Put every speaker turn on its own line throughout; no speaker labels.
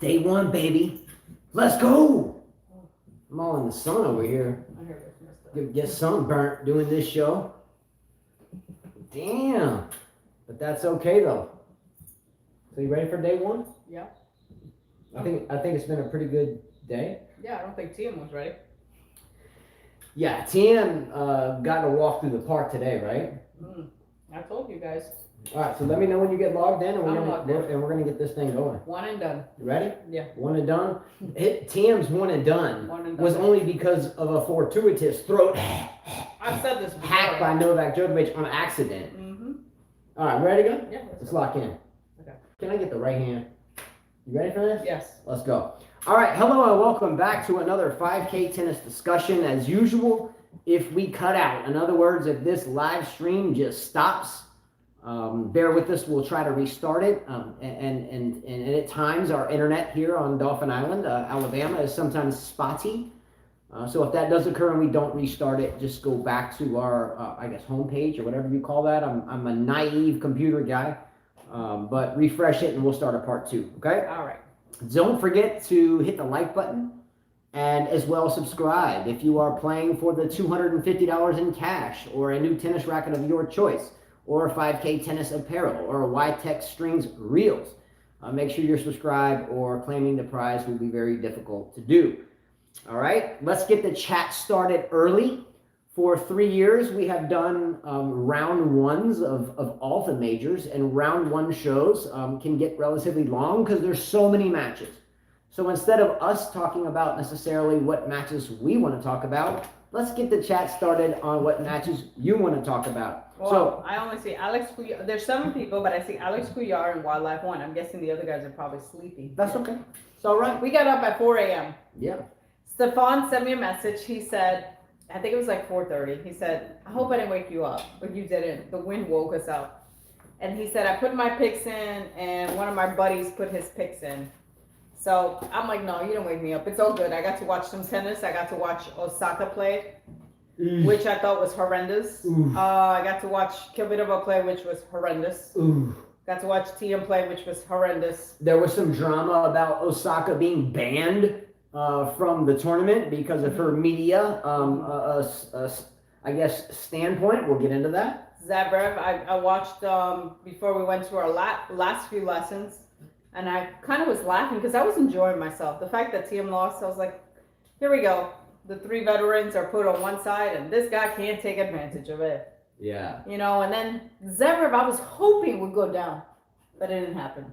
Day one, baby. Let's go. I'm all in the sun over here. Get sunburnt doing this show. Damn. But that's okay though. So you ready for day one?
Yeah.
I think it's been a pretty good day.
Yeah, I don't think Thiem was ready.
Yeah, Thiem got to walk through the park today, right?
I told you guys.
All right, so let me know when you get logged in, and
I'm
we're gonna get this thing going.
One and done.
You ready?
Yeah.
One and done. Thiem's one and done.
One and
Was
done.
only because of a fortuitous throat
I've said this before.
hacked by Novak Djokovic on accident.
Mm-hmm.
All right, ready to go?
Yeah.
Let's lock in.
Okay.
Can I get the right hand? You ready for this?
Yes.
Let's go. All right, hello and welcome back to another 5K tennis discussion. As usual, if we cut out, in other words, if this live stream just stops, bear with us. We'll try to restart it. And at times, our internet here on Dauphin Island, Alabama, is sometimes spotty. So if that does occur and we don't restart it, just go back to our, I guess, homepage or whatever you call that. I'm a naive computer guy, but refresh it and we'll start a part two, okay?
All right.
Don't forget to hit the like button and as well subscribe if you are playing for the $250 in cash or a new tennis racket of your choice or 5K tennis apparel or Y-Tech Strings Reels. Make sure you're subscribed or claiming the prize will be very difficult to do. All right, let's get the chat started early. For 3 years, we have done round ones of all the majors, and round one shows can get relatively long because there's so many matches. So instead of us talking about necessarily what matches we want to talk about, let's get the chat started on what matches you want to talk about.
Well,
So
I only see Alex Couillard. There's 7 people, but I see Alex Couillard and Wildlife One. I'm guessing the other guys are probably sleepy.
that's okay. It's all right.
We got up at 4 a.m.
Yeah.
Stefan sent me a message. He said, I think it was like 4:30. He said, I hope I didn't wake you up, but you didn't. The wind woke us up. And he said, I put my picks in, and one of my buddies put his picks in. So I'm like, no, you didn't wake me up. It's all good. I got to watch some tennis. I got to watch Osaka play, which I thought was horrendous. I got to watch Kvitova play, which was horrendous. Got to watch Thiem play, which was horrendous.
There was some drama about Osaka being banned from the tournament because of her media, I guess, standpoint. We'll get into that.
Zverev, I watched before we went to our last few lessons, and I kind of was laughing because I was enjoying myself. The fact that Thiem lost, I was like, here we go. The 3 veterans are put on one side, and this guy can't take advantage of it.
Yeah.
You know, and then Zverev, I was hoping would go down, but it didn't happen.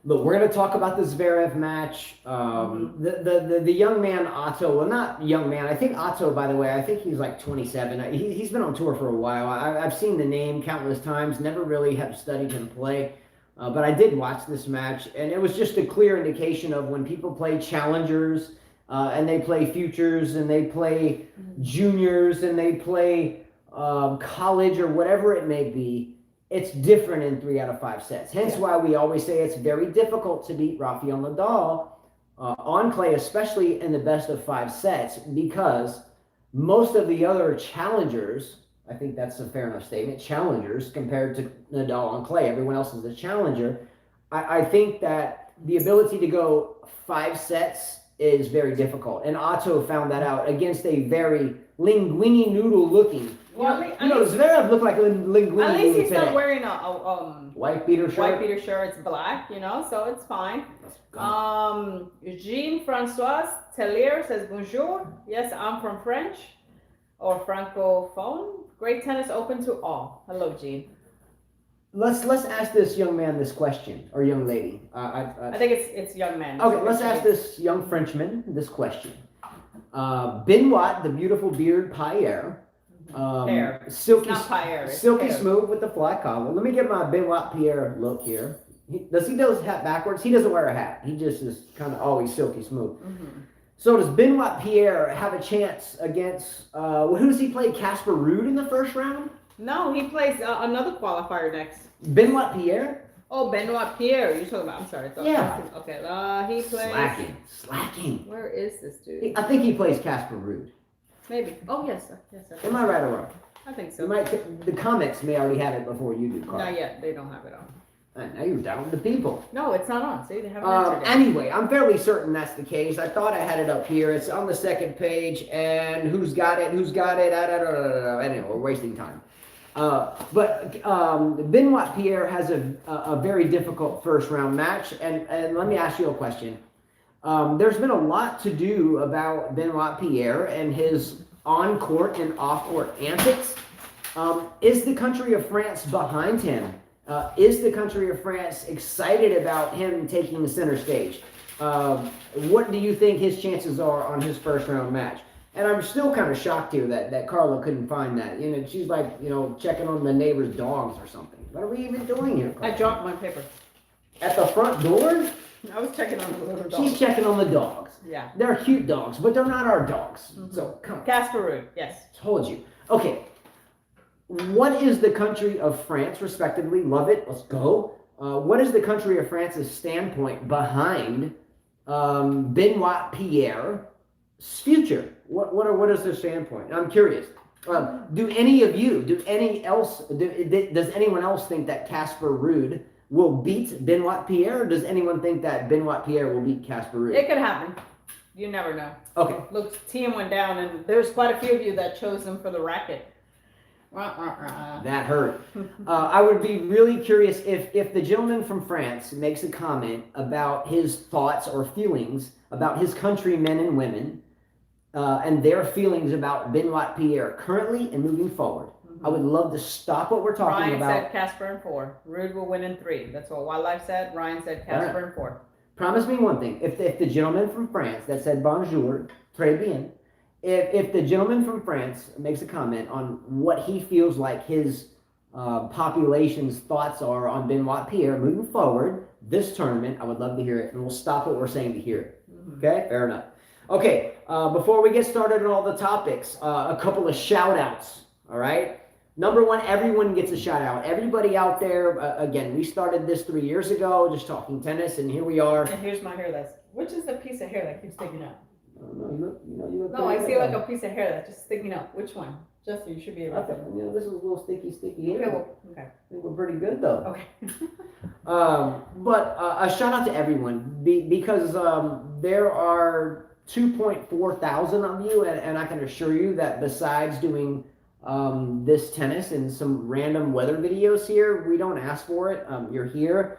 Look, we're going to talk about the Zverev match. The young man, Otto, well, not young man. I think Otto, by the way, I think he's like 27. He's been on tour for a while. I've seen the name countless times, never really have studied him play. But I did watch this match, and it was just a clear indication of when people play challengers, and they play futures, and they play juniors, and they play college or whatever it may be. It's different in 3 out of 5 sets. Hence why we always say it's very difficult to beat Rafael Nadal on clay, especially in the best of 5 sets, because most of the other challengers, I think that's a fair enough statement, challengers compared to Nadal on clay, everyone else is a challenger. I think that the ability to go 5 sets is very difficult. And Otto found that out against a very linguini noodle looking.
Well,
Zverev looked like a linguini
at least he's
today.
not wearing a
White beater shirt.
white beater shirt. It's black, you know, so it's fine. Jean-François Tellier says bonjour. Yes, I'm from French or Francophone. Great tennis open to all. Hello, Jean.
Let's ask this young man this question, or young lady.
I think it's young man.
Okay, let's ask this young Frenchman this question. Benoit, the beautiful beard Pierre. Silky,
not Pierre,
silky
Pierre.
smooth with the flat collar. Let me get my Benoit Pierre look here. Does he do his hat backwards? He doesn't wear a hat. He just is kind of always silky smooth. So does Benoit Pierre have a chance against, who does he play? Casper Ruud in the first round?
No, he plays another qualifier next.
Benoit Pierre?
Oh, Benoit Pierre. You're talking about, I'm sorry.
Yeah.
Okay, he plays.
Slacking.
Where is this dude?
I think he plays Casper Ruud.
Maybe. Oh, yes.
Am I right or wrong?
I think so.
The comments may already have it before you do, Carl.
Not yet. They don't have it
Now you're down with the people.
No, it's not on. See, they haven't answered it.
Anyway, I'm fairly certain that's the case. I thought I had it up here. It's on the second page, and who's got it? Anyway, we're wasting time. But Benoit Pierre has a very difficult first round match, and let me ask you a question. There's been a lot to do about Benoit Pierre and his on-court and off-court antics. Is the country of France behind him? Is the country of France excited about him taking the center stage? What do you think his chances are on his first round match? And I'm still kind of shocked here that Carla couldn't find that. You know, she's like, checking on the neighbor's dogs or something. What are we even doing here, Carla?
I dropped my paper.
At the front door?
I was checking on the little dogs.
She's checking on the dogs.
Yeah.
They're cute dogs, but they're not our dogs. Mm-hmm. So, come on.
Casper Ruud, yes.
Told you. Okay. What is the country of France, respectively? Love it. Let's go. What is the country of France's standpoint behind Benoit Pierre's future? What is their standpoint? I'm curious. Does anyone else think that Casper Ruud will beat Benoit Pierre, or does anyone think that Benoit Pierre will beat Casper Ruud?
It could happen. You never know.
Okay.
Look, Thiem went down, and there's quite a few of you that chose him for the racket.
That hurt. I would be really curious if the gentleman from France makes a comment about his thoughts or feelings about his countrymen and women and their feelings about Benoit Pierre currently and moving forward. Mm-hmm. I would love to stop what we're talking about.
Ryan said Casper in 4. Ruud will win in 3. That's what Wildlife said. Ryan said Casper in 4.
Promise me one thing. If the gentleman from France that said bonjour, très bien, if the gentleman from France makes a comment on what he feels like his population's thoughts are on Benoit Pierre moving forward, this tournament, I would love to hear it, and we'll stop what we're saying to hear it. Mm-hmm. Okay? Fair enough. Okay, before we get started on all the topics, a couple of shout-outs, all right? Number one, everyone gets a shout-out. Everybody out there, again, we started this 3 years ago, just talking tennis, and here we are.
And here's my hair list. Which is the piece of hair that keeps sticking out?
You look
no, I see like a piece of hair that's just sticking out. Which one? Justin, you should be able to.
This is a little sticky hair.
Okay, well, okay.
I think we're pretty good though.
Okay.
But a shout out to everyone because there are 2.4 thousand of you, and I can assure you that besides doing this tennis and some random weather videos here, we don't ask for it. You're here.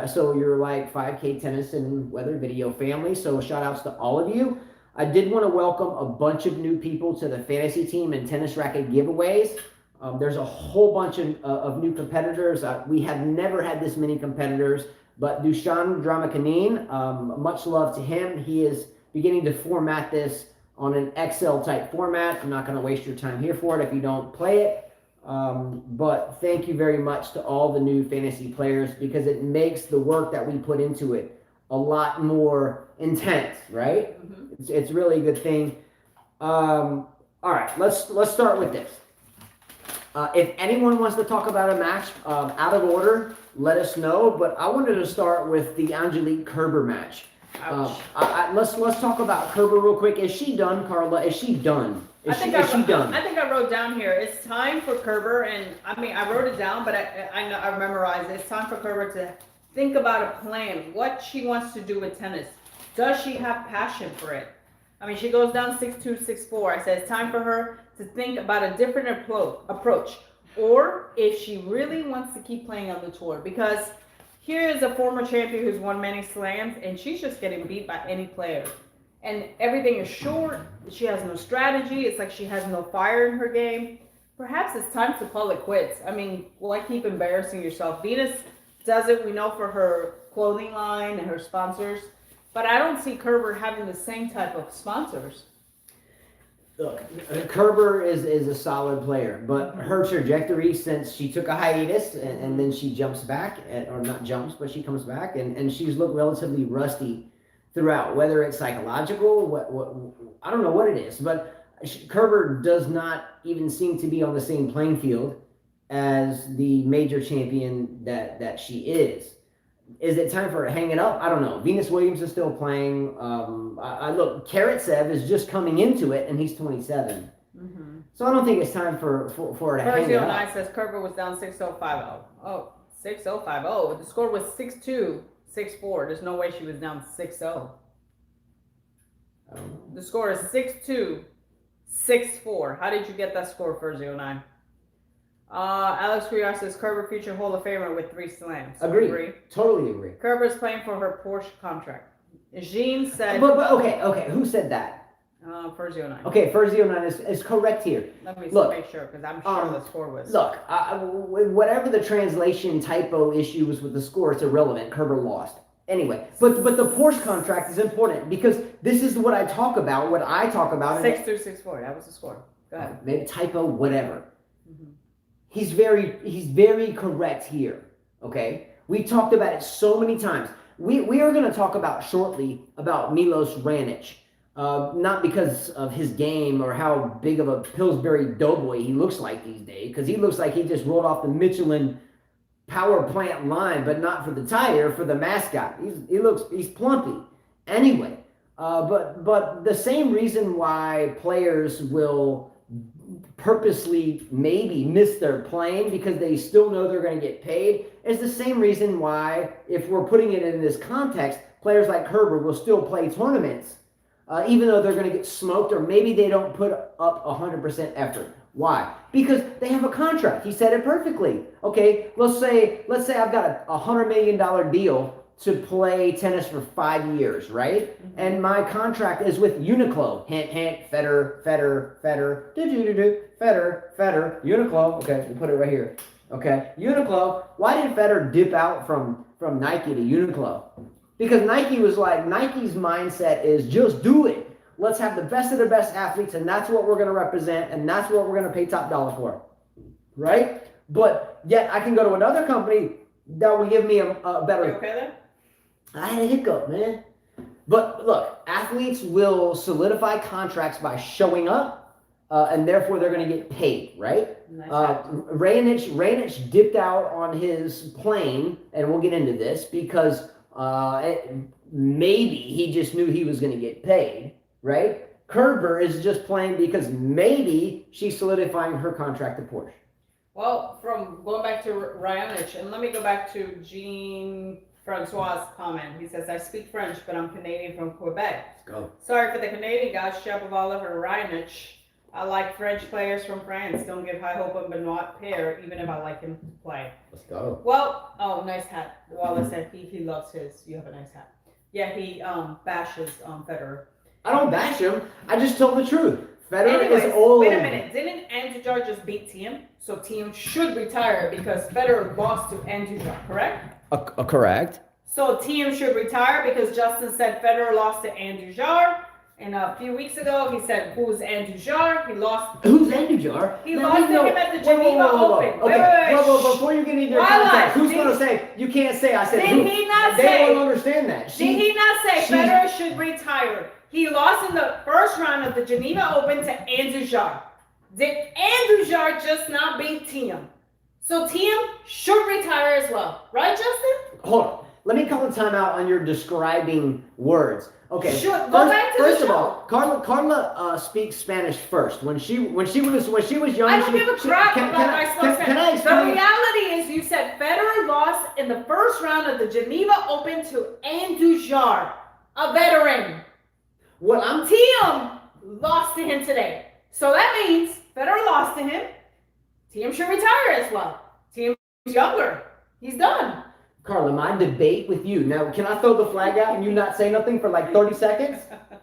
So you're like 5K tennis and weather video family. So shout outs to all of you. I did want to welcome a bunch of new people to the fantasy team and tennis racket giveaways. There's a whole bunch of new competitors. We have never had this many competitors, but Dushan Dramakanin, much love to him. He is beginning to format this on an Excel type format. I'm not going to waste your time here for it if you don't play it. But thank you very much to all the new fantasy players because it makes the work that we put into it a lot more intense, right? Mm-hmm. It's really a good thing. All right, let's start with this. If anyone wants to talk about a match out of order, let us know. But I wanted to start with the Angelique Kerber match. Let's talk about Kerber real quick. Is she done, Carla? Is she done? Is she done?
I think I wrote down here. It's time for Kerber, and I mean I wrote it down, but I know I memorized it. It's time for Kerber to think about a plan. What she wants to do with tennis. Does she have passion for it? I mean, she goes down 6-2, 6-4. I said it's time for her to think about a different approach, or if she really wants to keep playing on the tour. Because here is a former champion who's won many slams, and she's just getting beat by any player. And everything is short. She has no strategy. It's like she has no fire in her game. Perhaps it's time to call it quits. I mean, why keep embarrassing yourself? Venus does it, we know, for her clothing line and her sponsors. But I don't see Kerber having the same type of sponsors.
Look, Kerber is a solid player, but her trajectory since she took a hiatus and then she jumps back, or not jumps, but she comes back, and she's looked relatively rusty throughout, whether it's psychological, what I don't know what it is, but Kerber does not even seem to be on the same playing field as the major champion that she is. Is it time for her to hang it up? I don't know. Venus Williams is still playing. Look, Karatsev is just coming into it, and he's 27. Mm-hmm. So I don't think it's time for her to hang it up.
9 says Kerber was down 6-0, 5-0. Oh, 6-0, 5-0. The score was 6-2, 6-4. There's no way she was down 6-0. The score is 6-2, 6-4. How did you get that score for 09? Alex Criar says Kerber future Hall of Famer with 3 slams.
Agree. Totally agree.
Kerber's playing for her Porsche contract. Jean said.
But okay. Who said that?
For 09.
Okay, for 09 is correct here.
Let me make sure, because I'm sure the score was.
Look, whatever the translation typo issue was with the score, it's irrelevant. Kerber lost. Anyway, but the Porsche contract is important because this is what I talk about.
6-2, 6-4. That was the score. Go ahead.
Maybe typo, whatever. Mm-hmm. He's very correct here. Okay, we talked about it so many times. We are going to talk about shortly about Milos Raonic. Not because of his game or how big of a Pillsbury doughboy he looks like these days, because he looks like he just rolled off the Michelin power plant line, but not for the tire, for the mascot. He's plumpy. Anyway, but the same reason why players will purposely maybe miss their plane because they still know they're going to get paid is the same reason why, if we're putting it in this context, players like Kerber will still play tournaments. Even though they're going to get smoked, or maybe they don't put up 100% effort. Why? Because they have a contract. He said it perfectly. Okay, let's say I've got a $100 million deal to play tennis for 5 years, right? Mm-hmm. And my contract is with Uniqlo. Hint, hint, Federer, Uniqlo. Okay, we'll put it right here. Okay, Uniqlo. Why did Federer dip out from Nike to Uniqlo? Because Nike's mindset is just do it. Let's have the best of the best athletes, and that's what we're going to represent, and that's what we're going to pay top dollar for. Right? But yet I can go to another company that will give me a better...
You okay there?
I had a hiccup, man. But look, athletes will solidify contracts by showing up, and therefore they're going to get paid, right? Nice. Raonic dipped out on his plane, and we'll get into this, because... maybe he just knew he was going to get paid, right? Kerber is just playing because maybe she's solidifying her contract to Porsche.
Well, from going back to Raonic, and let me go back to Jean-Francois' comment. He says, I speak French, but I'm Canadian from Quebec.
Let's go.
Sorry for the Canadian guys, Shapovalov or Raonic. I like French players from France. Don't give high hope of Benoit Paire, even if I like him to play.
Let's go.
Well, nice hat. Wallace said he loves his. You have a nice hat. Yeah, he bashes Federer.
I don't bash him. I just tell the truth. Federer is old.
Wait a minute. Didn't Andujar just beat Thiem? So Thiem should retire because Federer lost to Andujar, correct?
Correct.
So Thiem should retire because Justin said Federer lost to Andujar. And a few weeks ago, he said, who's Andujar? He lost.
Who's Andujar?
He lost to him at the Geneva Open.
Okay, before you get into your context, who's going to say, you can't say, I said,
did he not say?
They won't understand that.
Did he not say Federer should retire? He lost in the first round of the Geneva Open to Andujar. Did Andujar just not beat Thiem? So Thiem should retire as well. Right, Justin?
Hold on. Let me call a timeout on your describing words. Okay.
Go back to
first
the
of all, Carla speaks Spanish first. When she was young,
I don't give a crap about my Spanish.
Can I explain?
The reality is, you said Federer lost in the first round of the Geneva Open to Andujar, a veteran. Thiem lost to him today, so that means Federer lost to him. Thiem should retire as well. Thiem's younger. He's done.
Carla, my debate with you. Now, can I throw the flag out and you not say nothing for like 30 seconds?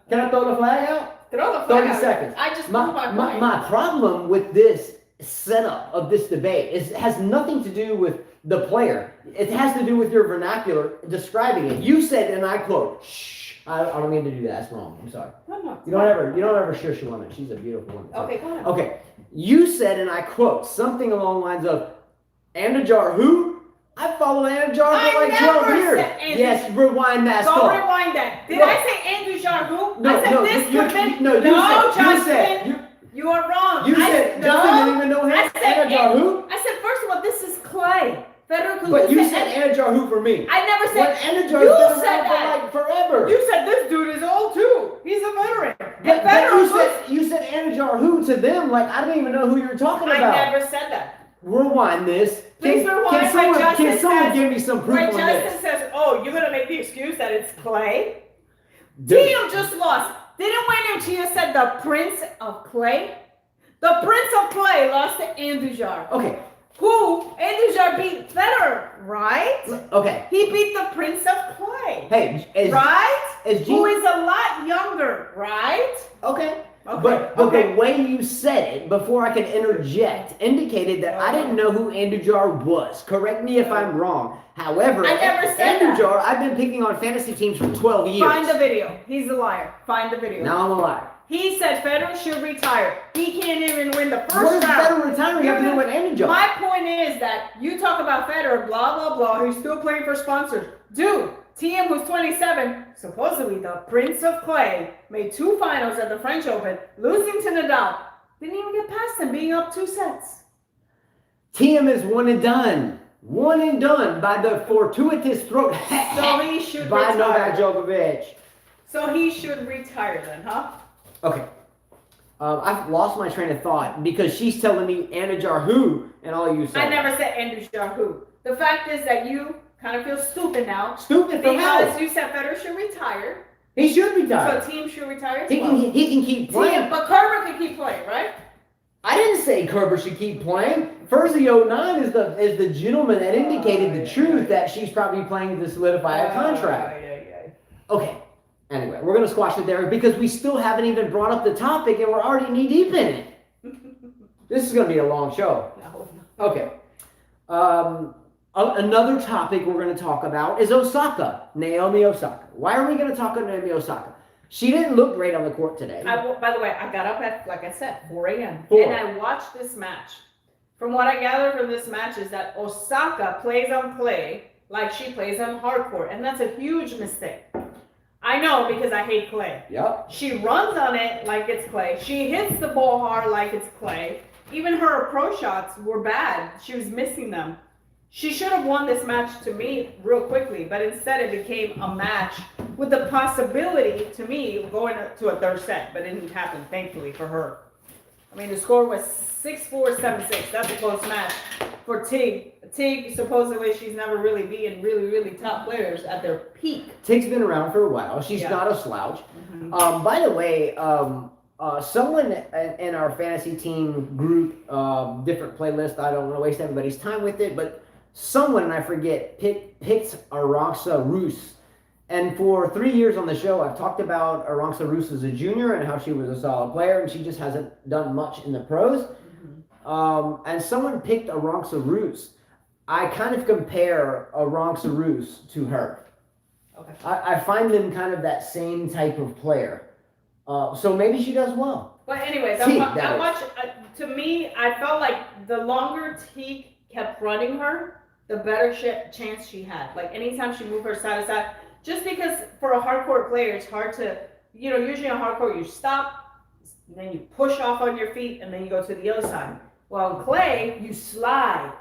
Can I throw the flag out?
Throw the flag
30
out.
seconds.
I just moved my point.
My problem with this setup of this debate has nothing to do with the player. It has to do with your vernacular describing it. You said, and I quote, shh. I don't mean to do that. That's wrong. I'm sorry.
No.
You don't ever shush a woman. She's a beautiful woman.
Okay, go ahead.
Okay. You said, and I quote, something along the lines of, Andujar who? I followed Andujar for like 12 years. Yes, rewind that
Don't
stuff.
rewind that. Did I say Andujar who?
No,
I said this could be.
Justin.
You are wrong.
You said Justin didn't even know him. Andujar who?
I said, first of all, this is clay. Federer could
But you said Andujar who for me.
I never said.
Andujar has been around for like forever.
You said this dude is old too. He's a veteran.
But you said Andujar who to them, like I don't even know who you're talking about.
I never said that.
Rewind this.
Reason why
Can someone,
Justin
can someone
says-
give me some proof
When
on
Justin
this?
says, "Oh, you're gonna make the excuse that it's Clay."
Dude,
Thiem just lost. Didn't Wayne Chia said the Prince of Clay? The Prince of Clay lost to Andujar.
okay,
Who Andujar beat Federer, right?
okay.
He beat the Prince of Clay.
Hey,
Right?
is
Who is a lot younger, right?
okay.
Okay.
But
okay.
the way you said it before I could interject indicated that I didn't know who Andujar was. Correct me if I'm wrong. However,
I never said that.
Andujar, I've been picking on fantasy teams for 12 years.
Find the video. He's a liar. Find the video.
Now I'm a liar.
He said Federer should retire. He can't even win the
What
first
does
round.
Federer retiring have to do with Andujar?
My point is that you talk about Federer, blah, blah, blah. He's still playing for sponsors. Dude, Thiem, who's 27, supposedly the Prince of Clay, made 2 finals at the French Open, losing to Nadal. Didn't even get past him, being up 2 sets.
Thiem is one and done. One and done by the fortuitous throat
So he should
by Novak
retire.
Djokovic.
So he should retire then, huh?
Okay. I've lost my train of thought because she's telling me Andujar who and all you said.
I never said Andujar who. The fact is that you kind of feel stupid now.
Stupid for
Because
how?
you said Federer should retire.
He should
So
retire.
Thiem should retire as
He
well.
can keep playing.
Thiem, but Kerber can keep playing, right?
I didn't say Kerber should keep playing. First, the 09 is the gentleman that indicated the truth that she's probably playing to solidify a contract. Okay. Anyway, we're gonna squash it there because we still haven't even brought up the topic and we're already knee deep in it. This is gonna be a long show.
No.
Okay. Another topic we're going to talk about is Osaka, Naomi Osaka. Why are we going to talk about Naomi Osaka? She didn't look great on the court today.
By the way, I got up at, like I said, 4 a.m.
4.
And I watched this match. From what I gather from this match is that Osaka plays on clay like she plays on hard court. And that's a huge mistake. I know because I hate clay.
Yep.
She runs on it like it's clay. She hits the ball hard like it's clay. Even her approach shots were bad. She was missing them. She should have won this match to me real quickly, but instead it became a match with the possibility, to me, going to a third set, but it didn't happen, thankfully, for her. I mean, the score was 6-4, 7-6. That's a close match for Tig. Tig, supposedly, she's never really beaten really top players at their peak.
Tig's been around for a while. She's not a slouch.
Mm-hmm.
By the way, someone in our fantasy team group, different playlist, I don't want to waste everybody's time with it, but someone, and I forget, picked Arantxa Rus. And for 3 years on the show, I've talked about Arantxa Rus as a junior and how she was a solid player, and she just hasn't done much in the pros. And someone picked Arantxa Rus. I kind of compare Arantxa Rus to her.
Okay.
I find them kind of that same type of player. So maybe she does well.
But anyways, to me, I felt like the longer Teague kept running her, the better chance she had. Like anytime she moved her side to side, just because for a hardcore player, it's hard to, usually on hardcore you stop, then you push off on your feet, and then you go to the other side. Well, in clay, you slide,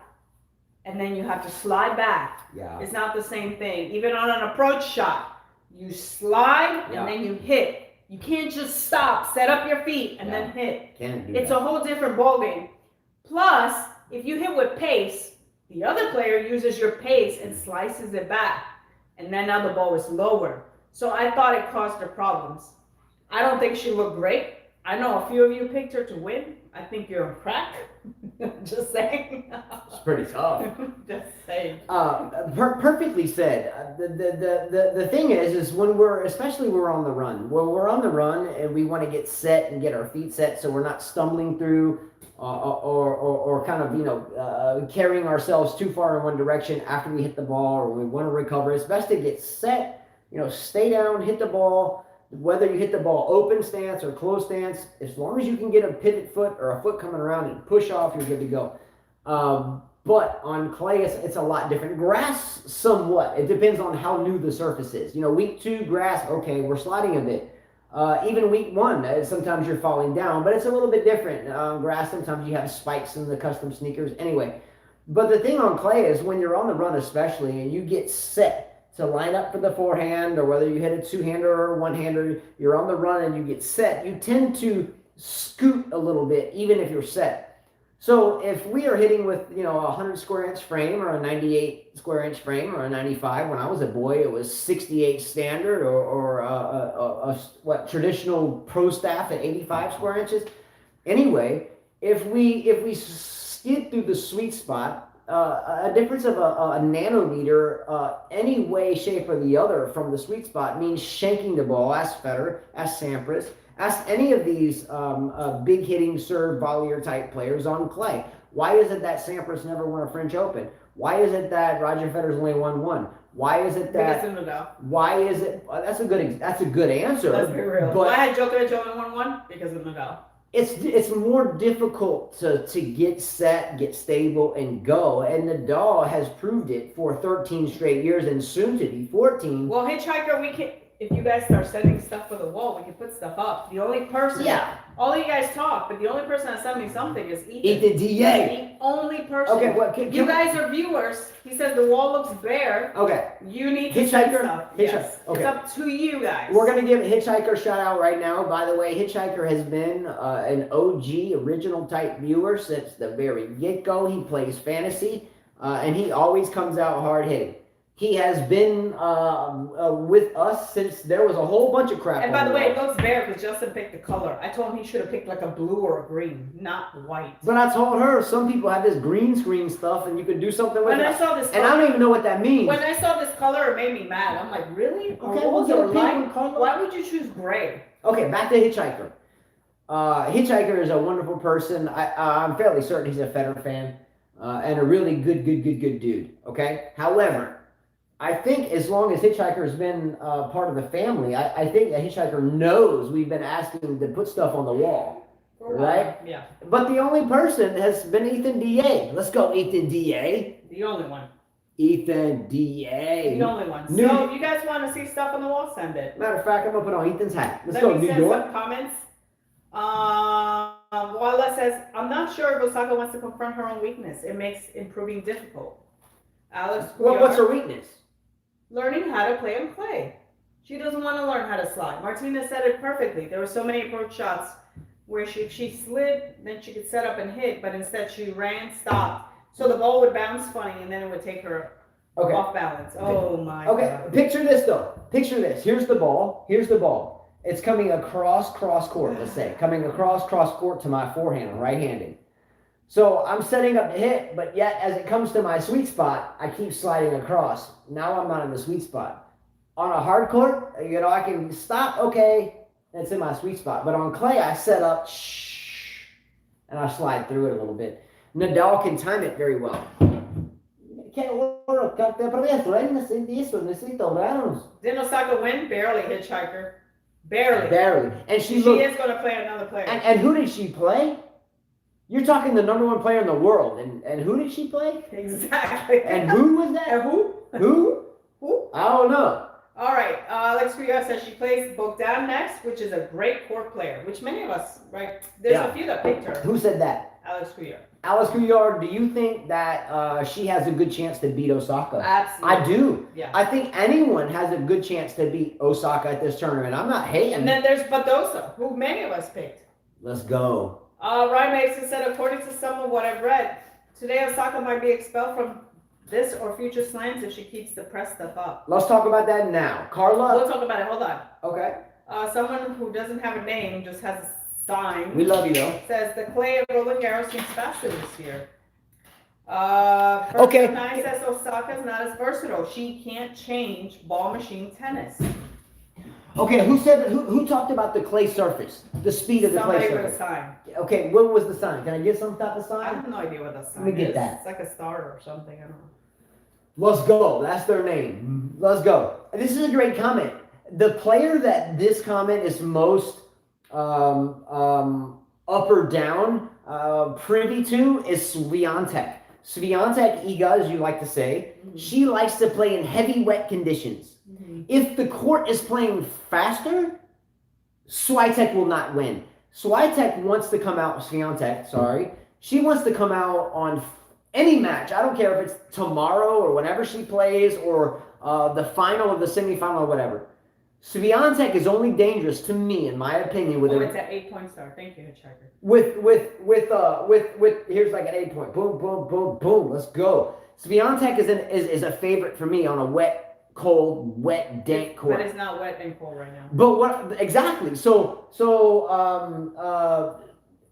and then you have to slide back.
Yeah.
It's not the same thing. Even on an approach shot, you slide and then you hit. You can't just stop, set up your feet, and then hit.
Can't do
It's
that.
a whole different ballgame. Plus, if you hit with pace, the other player uses your pace and slices it back. And then now the ball is lower. So I thought it caused her problems. I don't think she looked great. I know a few of you picked her to win. I think you're a crack. Just saying.
It's pretty tough.
Just saying.
Perfectly said. The thing is when especially we're on the run. When we're on the run and we want to get set and get our feet set, so we're not stumbling through or kind of carrying ourselves too far in one direction after we hit the ball or we want to recover. It's best to get set. Stay down, hit the ball. Whether you hit the ball open stance or closed stance, as long as you can get a pivot foot or a foot coming around and push off, you're good to go. But on clay, it's a lot different. Grass, somewhat. It depends on how new the surface is. Week 2 grass, okay, we're sliding a bit. Even week 1, sometimes you're falling down, but it's a little bit different. Grass, sometimes you have spikes in the custom sneakers. Anyway, but the thing on clay is when you're on the run especially and you get set to line up for the forehand, or whether you hit a two-hander or one-hander, you're on the run and you get set, you tend to scoot a little bit even if you're set. So if we are hitting with, a 100 square inch frame or a 98 square inch frame or a 95, when I was a boy, it was 68 standard or what traditional pro staff at 85 square inches. Anyway, if we skid through the sweet spot, a difference of a nanometer, any way, shape, or the other from the sweet spot means shanking the ball. Ask Federer, ask Sampras, ask any of these big hitting serve volleyer type players on clay. Why is it that Sampras never won a French Open? Why is it that Roger Federer's only won one? Why is it that? Why is it? That's a good answer.
Let's be real. Why had Djokovic only won one? Because of Nadal.
It's more difficult to get set, get stable, and go. And Nadal has proved it for 13 straight years and soon to be 14.
Well, Hitchhiker, we can. If you guys start sending stuff for the wall, we can put stuff up. The only person, all you guys talk, but the only person that sent me something is Ethan.
DA.
The only person.
Okay, well,
you guys are viewers. He says the wall looks bare.
Okay.
You need to send stuff. Yes.
Okay.
It's up to you guys.
We're going to give Hitchhiker a shout out right now. By the way, Hitchhiker has been an OG, original type viewer since the very get-go. He plays fantasy, and he always comes out hard hitting. He has been with us since there was a whole bunch of crap.
And by the way, it looks bare because Justin picked the color. I told him he should have picked like a blue or a green, not white.
But I told her some people have this green screen stuff and you can do something with it.
When I saw this color,
and I don't even know what that means.
When I saw this color, it made me mad. I'm like, really?
Okay,
why would you choose gray?
Okay, back to Hitchhiker. Hitchhiker is a wonderful person. I'm fairly certain he's a Federer fan and a really good dude. Okay, however, I think as long as Hitchhiker has been part of the family, I think that Hitchhiker knows we've been asking him to put stuff on the wall, right?
Yeah.
But the only person has been Ethan DA. Let's go, Ethan DA.
The only one.
Ethan DA.
The only one. So if you guys want to see stuff on the wall, send it.
Matter of fact, I'm going to put on Ethan's hat. Let's
Let
go,
me
New
send
York.
some comments. Walla says, I'm not sure if Osaka wants to confront her own weakness. It makes improving difficult. Alex,
what's her weakness?
Learning how to play on clay. She doesn't want to learn how to slide. Martina said it perfectly. There were so many approach shots where she slid, then she could set up and hit, but instead she ran, stopped. So the ball would bounce funny, and then it would take her off balance. Oh my God.
Okay, picture this though. Picture this. Here's the ball. It's coming across cross court, let's say. Coming across cross court to my forehand, right-handed. So I'm setting up to hit, but yet as it comes to my sweet spot, I keep sliding across. Now I'm not in the sweet spot. On a hard court, I can stop, okay, it's in my sweet spot. But on clay, I set up, and I slide through it a little bit. Nadal can time it very well.
Didn't Osaka win? Barely, Hitchhiker. Barely.
And she
is going to play another player.
And who did she play? You're talking the number one player in the world, and who did she play?
Exactly.
And who was that?
And who?
Who? I don't know.
All right. Alex Rios says she plays Bogdan next, which is a great court player, which many of us, right? There's a few that picked her.
Who said that?
Alex Rios.
Alex Rios, do you think that she has a good chance to beat Osaka?
Absolutely.
I do.
Yeah.
I think anyone has a good chance to beat Osaka at this tournament. I'm not hating.
And then there's Badosa, who many of us picked.
Let's go.
Ryan Mason said, according to some of what I've read, today Osaka might be expelled from this or future slams if she keeps the press stuff up.
Let's talk about that now. Carla?
We'll talk about it. Hold on.
Okay.
Someone who doesn't have a name, just has a sign.
We love you, though.
Says, the clay of Roland Garros seems faster this year.
Okay.
Nine says Osaka's not as versatile. She can't change ball machine tennis.
Okay, who said that? Who talked about the clay surface? The speed of the clay surface?
Somebody with a sign.
Okay, what was the sign? Can I get some type of
I
sign?
have no idea what that sign is.
Let me get that.
It's like a star or something. I don't know.
Let's go. That's their name. Let's go. This is a great comment. The player that this comment is most up or down privy to is Swiatek. Swiatek Iga, as you like to say, she likes to play in heavy, wet conditions. If the court is playing faster, Swiatek will not win. Swiatek wants to come out, she wants to come out on any match. I don't care if it's tomorrow or whenever she plays or the final of the semifinal or whatever. Swiatek is only dangerous to me, in my opinion, with
it's an 8-point star. Thank you, Hitchhiker.
Here's like an 8 point. Boom, boom, boom, boom. Let's go. Swiatek is a favorite for me on a wet, dank court.
But it's not wet and cold right now.
But what exactly? So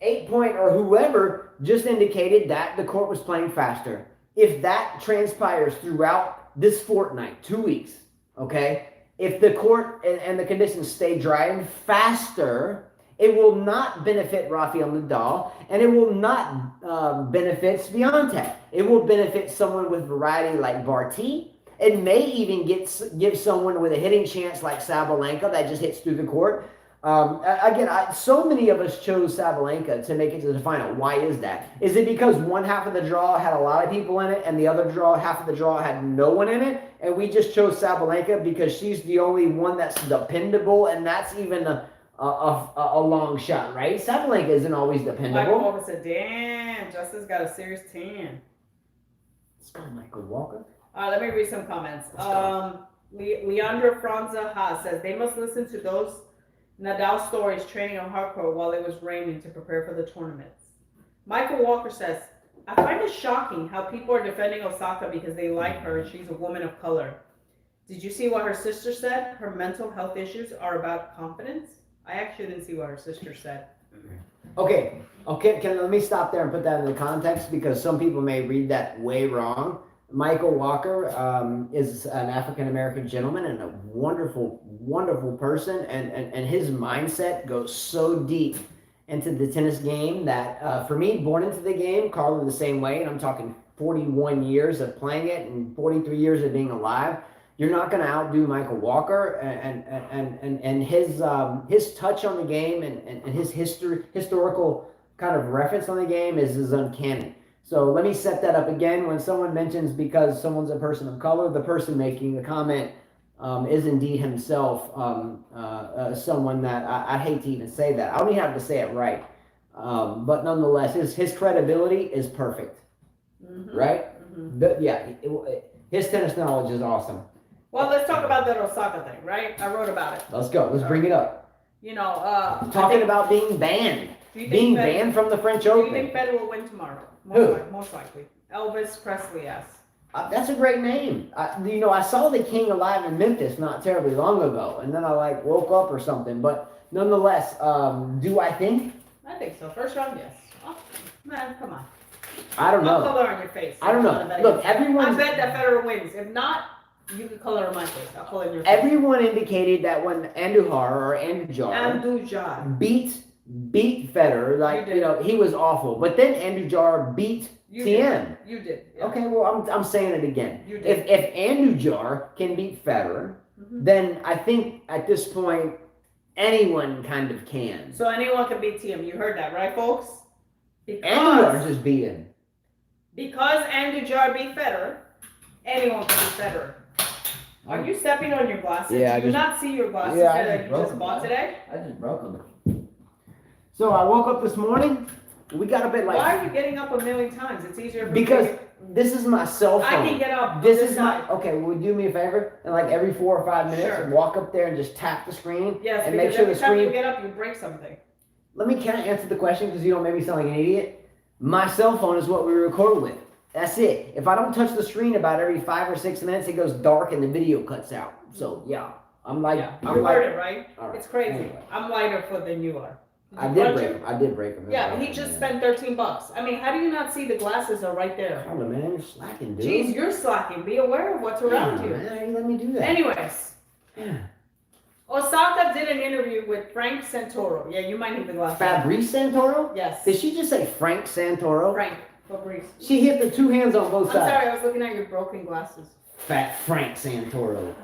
8 point or whoever just indicated that the court was playing faster. If that transpires throughout this fortnight, 2 weeks, okay, if the court and the conditions stay dry and faster, it will not benefit Rafael Nadal, and it will not benefit Swiatek. It will benefit someone with variety like Barty. It may even give someone with a hitting chance like Sabalenka that just hits through the court. So many of us chose Sabalenka to make it to the final. Why is that? Is it because one half of the draw had a lot of people in it and the other half of the draw had no one in it? And we just chose Sabalenka because she's the only one that's dependable, and that's even a long shot, right? Sabalenka isn't always dependable.
Michael Walker said, damn, Justin's got a serious tan.
It's not Michael Walker.
Let me read some comments. Leandra Franza Haas says, they must listen to those Nadal stories training on hardcore while it was raining to prepare for the tournaments. Michael Walker says, I find it shocking how people are defending Osaka because they like her and she's a woman of color. Did you see what her sister said? Her mental health issues are about confidence? I actually didn't see what her sister said.
Okay. Let me stop there and put that in the context because some people may read that way wrong. Michael Walker is an African-American gentleman and a wonderful, wonderful person. And his mindset goes so deep into the tennis game that for me, born into the game, Carla the same way. And I'm talking 41 years of playing it and 43 years of being alive. You're not going to outdo Michael Walker and his touch on the game and his historical kind of reference on the game is uncanny. So let me set that up again. When someone mentions because someone's a person of color, the person making the comment is indeed himself someone that I hate to even say that. I don't even have to say it right. But nonetheless, his credibility is perfect. Mm-hmm. Right? Mm-hmm. His tennis knowledge is awesome.
Well, let's talk about that Osaka thing, right? I wrote about it.
Let's go. Let's bring it up.
Talking
about being banned. Banned from the French Open.
Do you think Federer will win tomorrow? Most likely. Elvis Presley asks.
That's a great name. I saw the King alive in Memphis not terribly long ago, and then I woke up or something. But nonetheless, do I think?
I think so. First round, yes. Oh, man, come on.
I don't know.
Color on your face.
I don't know. Look, everyone.
I bet that Federer wins. If not, you can color on my face. I'll color in your face.
Everyone indicated that when Andujar beat Federer, he was awful. But then Andujar beat Thiem.
You did. Yeah.
Okay, well, I'm saying it again.
You did.
If Andujar can beat Federer, mm-hmm. then I think at this point anyone kind of can.
So anyone can beat Thiem. You heard that, right, folks?
Andujar just beat him.
Because Andujar beat Federer, anyone can beat Federer. Are you stepping on your glasses?
Yeah,
Do you not see your glasses that you just bought today?
I just broke them. So I woke up this morning. We got a bit like.
Why are you getting up a million times? It's easier for
because
me.
This is my cell phone.
I can get up.
This is my. Okay, will you do me a favor? And every 4 or 5 minutes, walk up there and just tap the screen.
Yes,
and make sure the screen.
Every time you get up, you break something.
Can I answer the question because you don't make me sound like an idiot? My cell phone is what we record with. That's it. If I don't touch the screen about every 5 or 6 minutes, it goes dark and the video cuts out. So yeah, I'm like.
Yeah, you heard it, right?
Right.
It's crazy.
Anyway.
I'm lighter foot than you are.
I did break them.
Yeah, he just spent $13. I mean, how do you not see the glasses are right there?
Oh man, you're slacking, dude.
Jeez, you're slacking. Be aware of what's around you.
Man, let me do that.
Anyways.
Yeah.
Osaka did an interview with Frank Santoro. Yeah, you might need the glasses.
Fabrice Santoro?
Yes.
Did she just say Frank Santoro?
Frank. Fabrice.
She hit the 2 hands on both sides.
I'm sorry, I was looking at your broken glasses.
Fat Frank Santoro.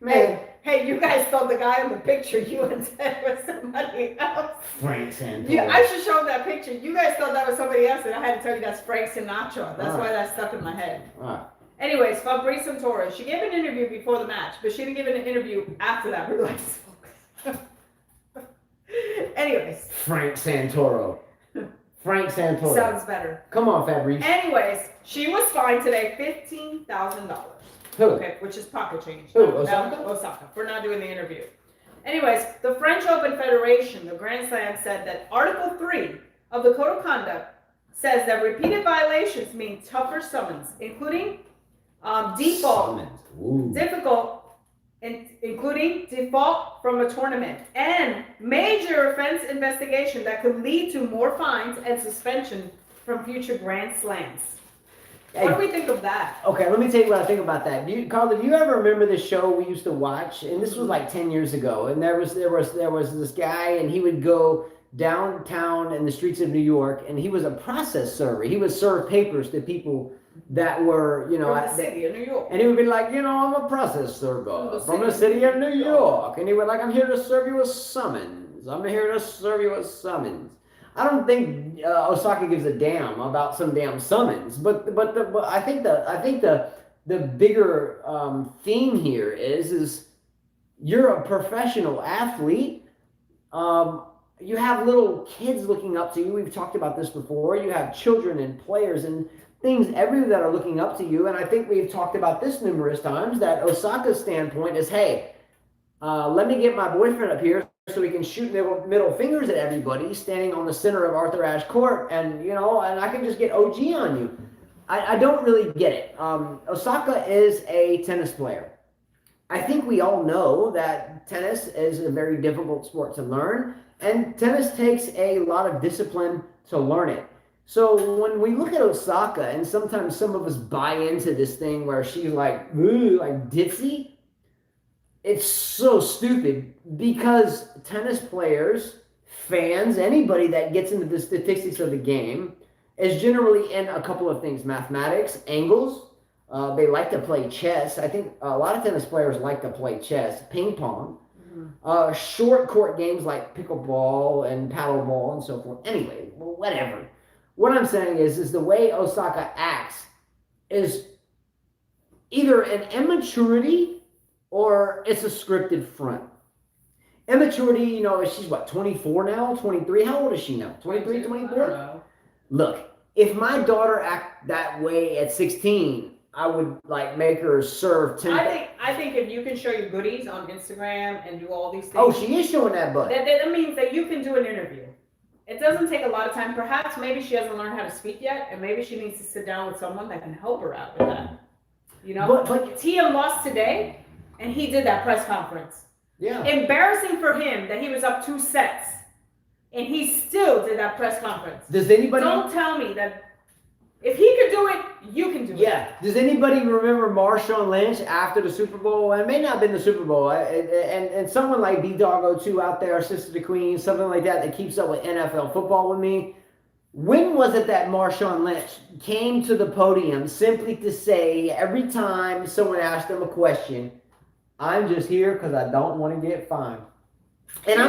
Man.
Hey, you guys thought the guy in the picture you and Ted was somebody else.
Frank Santoro.
Yeah, I should show them that picture. You guys thought that was somebody else, and I had to tell you that's Frank Sinatra. That's why that stuck in my head.
All right.
Anyways, Fabrice Santoro. She gave an interview before the match, but she didn't give an interview after that. Relax. Anyways.
Frank Santoro. Frank Santoro.
Sounds better.
Come on, Fabrice.
Anyways, she was fined today $15,000.
Who?
Okay, which is pocket change.
Who? Osaka?
Osaka, for not doing the interview. Anyways, the French Open Federation, the Grand Slam, said that Article 3 of the Code of Conduct says that repeated violations mean tougher summons, including default, including default from a tournament, and major offense investigation that could lead to more fines and suspension from future Grand Slams. What do we think of that?
Okay, let me tell you what I think about that. Carl, do you ever remember the show we used to watch? And this was like 10 years ago. And there was this guy, and he would go downtown in the streets of New York, and he was a process server. He would serve papers to people that were,
from the city of New York.
And he would be like, I'm a process server from the city of New York. And he would like, I'm here to serve you a summons. I'm here to serve you a summons. I don't think Osaka gives a damn about some damn summons, but I think the bigger theme here is you're a professional athlete. You have little kids looking up to you. We've talked about this before. You have children and players and things everywhere that are looking up to you. And I think we've talked about this numerous times, that Osaka's standpoint is, hey, let me get my boyfriend up here so we can shoot middle fingers at everybody standing on the center of Arthur Ashe Court, and and I can just get OG on you. I don't really get it. Osaka is a tennis player. I think we all know that tennis is a very difficult sport to learn, and tennis takes a lot of discipline to learn it. So when we look at Osaka, and sometimes some of us buy into this thing where she's like ditzy, it's so stupid, because tennis players, fans, anybody that gets into the statistics of the game is generally in a couple of things: mathematics, angles. They like to play chess. I think a lot of tennis players like to play chess, ping pong, short court games like pickleball and paddleball and so forth. Anyway, whatever. What I'm saying is the way Osaka acts is either an immaturity or it's a scripted front. Immaturity, she's what, 24 now, 23? How old is she now? 23, 24? Look, if my daughter act that way at 16, I would make her serve 10.
I think if you can show your goodies on Instagram and do all these things.
Oh, she is showing that butt.
That means that you can do an interview. It doesn't take a lot of time. Perhaps maybe she hasn't learned how to speak yet, and maybe she needs to sit down with someone that can help her out with that. But Thiem lost today, and he did that press conference.
Yeah.
Embarrassing for him that he was up 2 sets, and he still did that press conference.
Does anybody?
Don't tell me that if he could do it, you can do it.
Yeah. Does anybody remember Marshawn Lynch after the Super Bowl? And it may not have been the Super Bowl. And someone like B-Dog02 out there, Sister the Queen, something like that keeps up with NFL football with me. When was it that Marshawn Lynch came to the podium simply to say, every time someone asked him a question, I'm just here because I don't want to get fined? And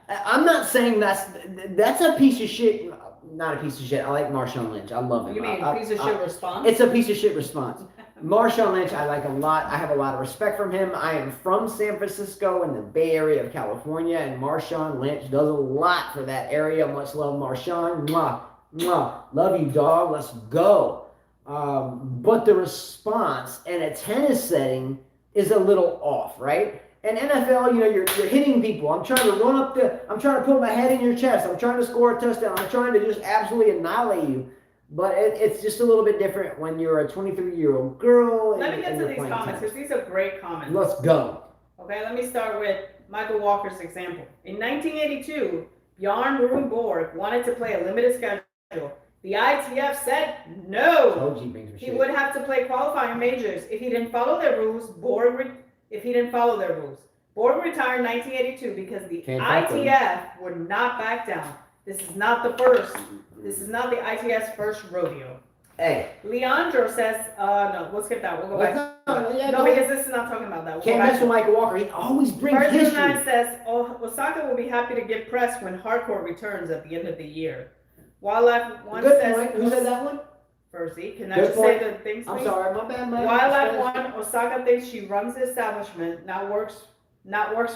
I'm not saying that's a piece of shit. Not a piece of shit. I like Marshawn Lynch. I love him.
You mean a piece of shit response?
It's a piece of shit response. Marshawn Lynch, I like a lot. I have a lot of respect from him. I am from San Francisco in the Bay Area of California, and Marshawn Lynch does a lot for that area. Much love, Marshawn. Mwah, mwah. Love you, dog. Let's go. But the response in a tennis setting is a little off, right? And NFL, you're hitting people. I'm trying to I'm trying to put my head in your chest. I'm trying to score a touchdown. I'm trying to just absolutely annihilate you. But it's just a little bit different when you're a 23-year-old girl.
Let me get to these comments, because these are great comments.
Let's go.
Okay, let me start with Michael Walker's example. In 1982, Bjorn Borg wanted to play a limited schedule. The ITF said no. He would have to play qualifying majors if he didn't follow their rules. Borg retired in 1982 because the ITF would not back down. This is not the ITF's first rodeo.
Hey.
Leandro says, no, we'll skip that. We'll go back. Because this is not talking about that.
Can't mess with Michael Walker. He always brings history.
Version 9 says, Osaka will be happy to give press when hardcore returns at the end of the year. Wildlife 1 says...
Point. Who said that one?
Percy, can I just say the things?
I'm sorry, my bad.
Wildlife 1, Osaka thinks she runs the establishment, not works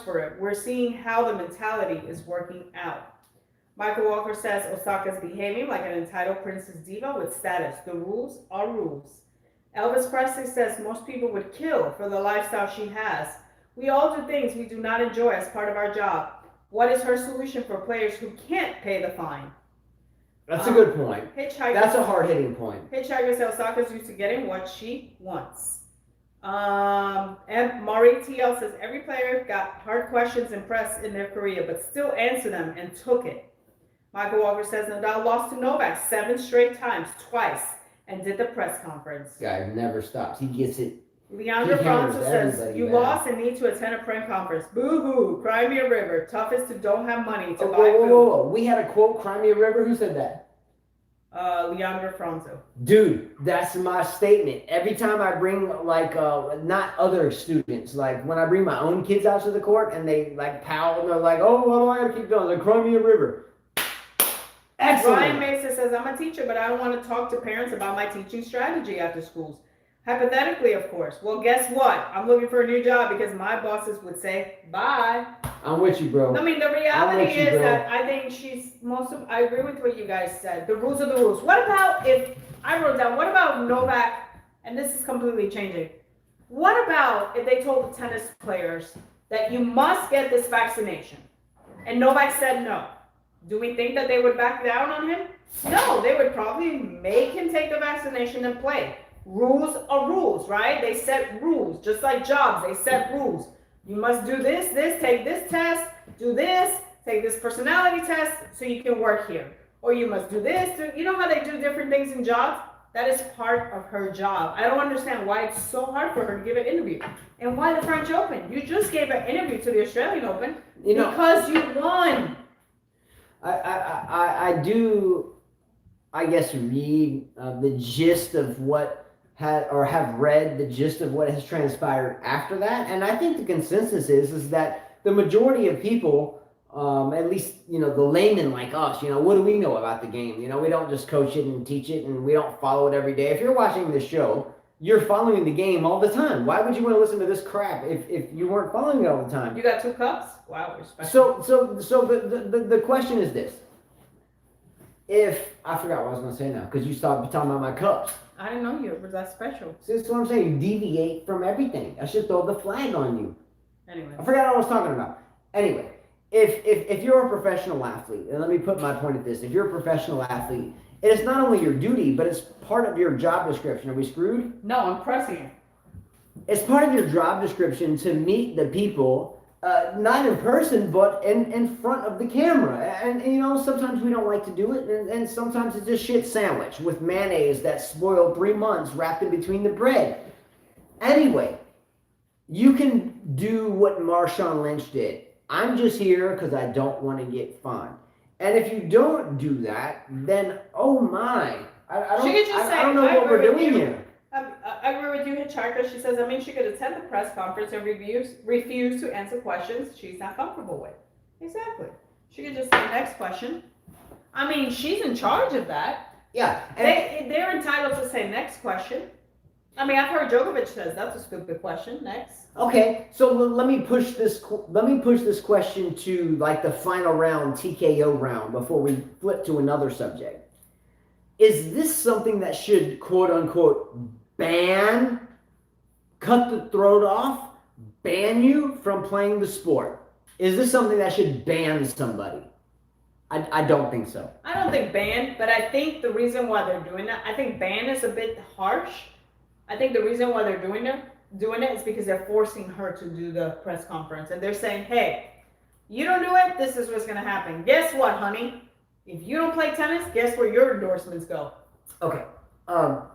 for it. We're seeing how the mentality is working out. Michael Walker says Osaka's behaving like an entitled princess diva with status. The rules are rules. Elvis Presley says most people would kill for the lifestyle she has. We all do things we do not enjoy as part of our job. What is her solution for players who can't pay the fine?
That's a good point.
Hitchhiker.
That's a hard-hitting point.
Hitchhiker says Osaka's used to getting what she wants. And Marie TL says every player got hard questions in press in their career, but still answered them and took it. Michael Walker says Nadal lost to Novak 7 straight times, twice, and did the press conference.
Guy never stops. He gets it.
Leandro Franco says, you lost and need to attend a press conference. Boo-hoo, cry me a river. Toughest to don't have money to buy food.
Whoa. We had a quote, cry me a river. Who said that?
Leandro Franco.
Dude, that's my statement. Every time I bring, like, not other students, like, when I bring my own kids out to the court and they, like, pout and they're like, oh, well, I gotta keep going. They're cry me a river. Excellent.
Ryan Mesa says, I'm a teacher, but I don't want to talk to parents about my teaching strategy after schools. Hypothetically, of course. Well, guess what? I'm looking for a new job because my bosses would say, bye.
I'm with you, bro.
I mean, the reality is that I think I agree with what you guys said. The rules are the rules. What about what about Novak, and this is completely changing. What about if they told the tennis players that you must get this vaccination? And Novak said no. Do we think that they would back down on him? No, they would probably make him take the vaccination and play. Rules are rules, right? They set rules, just like jobs, they set rules. You must do this, take this test, do this, take this personality test so you can work here. Or you must do this, you know how they do different things in jobs? That is part of her job. I don't understand why it's so hard for her to give an interview. And why the French Open? You just gave an interview to the Australian Open because you won.
I do, I guess, read the gist of what have read the gist of what has transpired after that, and I think the consensus is that the majority of people, at least the laymen like us, what do we know about the game? We don't just coach it and teach it, and we don't follow it every day. If you're watching this show, you're following the game all the time. Why would you want to listen to this crap if you weren't following it all the time?
You got 2 cups? Wow, respect.
So the question is this. If I forgot what I was going to say now, because you started talking about my cups.
I didn't know you was that special.
See, that's what I'm saying. You deviate from everything. I should throw the flag on you.
Anyway.
I forgot what I was talking about. Anyway, if you're a professional athlete, and let me put my point at this. If you're a professional athlete, it is not only your duty, but it's part of your job description. Are we screwed?
No, I'm pressing it.
It's part of your job description to meet the people, not in person, but in front of the camera. And sometimes we don't like to do it, and sometimes it's a shit sandwich with mayonnaise that's spoiled 3 months wrapped in between the bread. Anyway, you can do what Marshawn Lynch did. I'm just here because I don't want to get fined. And if you don't do that, then oh my, I don't know what we're doing here.
I agree with you, Hitchhiker. She says, she could attend the press conference and refuse to answer questions she's not comfortable with. Exactly. She could just say, next question. She's in charge of that.
Yeah.
They're entitled to say, next question. I've heard Djokovic says, that's a stupid question. Next.
Okay, so let me push this question to like the final round, TKO round, before we flip to another subject. Is this something that should, quote unquote, cut the throat off, ban you from playing the sport? Is this something that should ban somebody? I don't think so.
I don't think ban, but I think the reason why they're doing that, I think ban is a bit harsh. I think the reason why they're doing it is because they're forcing her to do the press conference. And they're saying, hey, you don't do it, this is what's going to happen. Guess what, honey? If you don't play tennis, guess where your endorsements go?
Okay.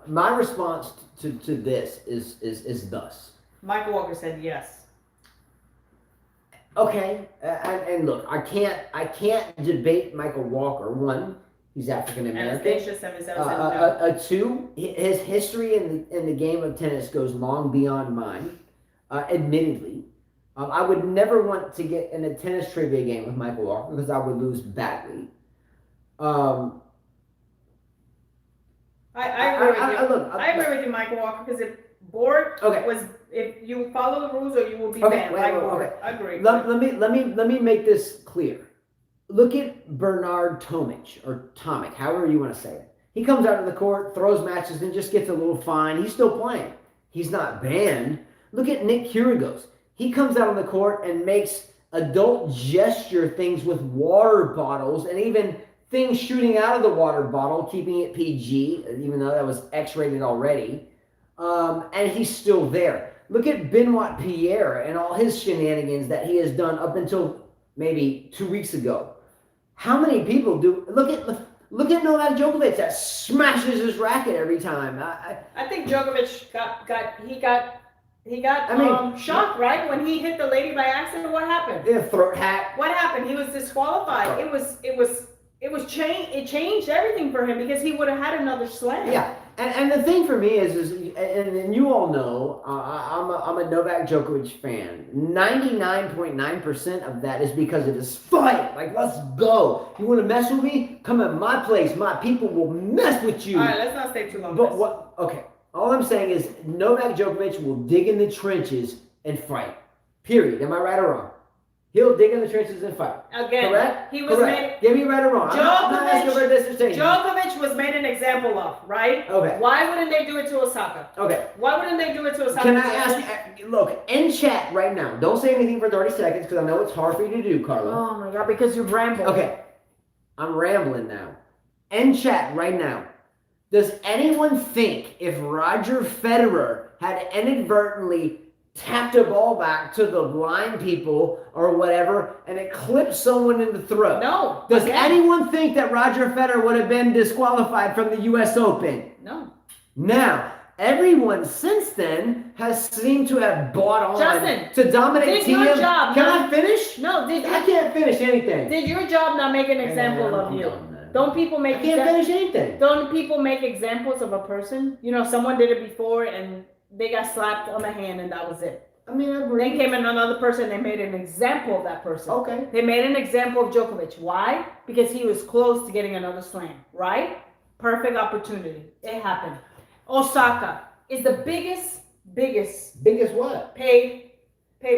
My response to this is thus.
Michael Walker said yes.
Okay, and look, I can't debate Michael Walker. One, he's African American. Two, his history in the game of tennis goes long beyond mine. Admittedly, I would never want to get in a tennis trivia game with Michael Walker because I would lose badly. I
agree with you, Michael Walker, because if you follow the rules or you will be banned. I agree.
Let me make this clear. Look at Bernard Tomic, however you want to say it. He comes out of the court, throws matches, and just gets a little fine. He's still playing. He's not banned. Look at Nick Kyrgios. he comes out on the court and makes adult gesture things with water bottles and even things shooting out of the water bottle, keeping it PG, even though that was X-rated already. And he's still there. Look at Benoit Pierre and all his shenanigans that he has done up until maybe 2 weeks ago. How many people do look at Novak Djokovic that smashes his racket every time?
I think Djokovic got shocked, right? When he hit the lady by accident, what happened?
Yeah, throat hack.
What happened? He was disqualified. It changed everything for him because he would have had another slam.
Yeah, and the thing for me is and you all know, I'm a Novak Djokovic fan. 99.9% of that is because of his fight. Like, let's go. You want to mess with me? Come at my place. My people will mess with you.
All right, let's not stay too long.
But what? Okay, all I'm saying is Novak Djokovic will dig in the trenches and fight. Period. Am I right or wrong? He'll dig in the trenches and fight.
Again,
correct?
He was
correct. Give me right or wrong. I'm not asking for a dissertation.
Djokovic was made an example of, right?
Okay.
Why wouldn't they do it to Osaka?
Okay.
Why wouldn't they do it to Osaka?
Can I ask, look, in chat right now, don't say anything for 30 seconds because I know it's hard for you to do, Carla.
Oh my God, because you ramble.
Okay. I'm rambling now. In chat right now, does anyone think if Roger Federer had inadvertently tapped a ball back to the blind people or whatever, and it clipped someone in the throat?
No.
Does anyone think that Roger Federer would have been disqualified from the U.S. Open?
No.
Now, everyone since then has seemed to have bought on
Justin,
to dominate
did your
Thiem.
job
Can
not-
I finish?
No.
I can't finish anything.
Did your job not make an example of you? Don't people make?
I can't finish anything.
Don't people make examples of a person? You know, someone did it before and they got slapped on the hand and that was it.
I mean, I agree.
Then came in another person, they made an example of that person.
Okay.
They made an example of Djokovic. Why? Because he was close to getting another slam, right? Perfect opportunity. It happened. Osaka is the biggest
Biggest what?
paid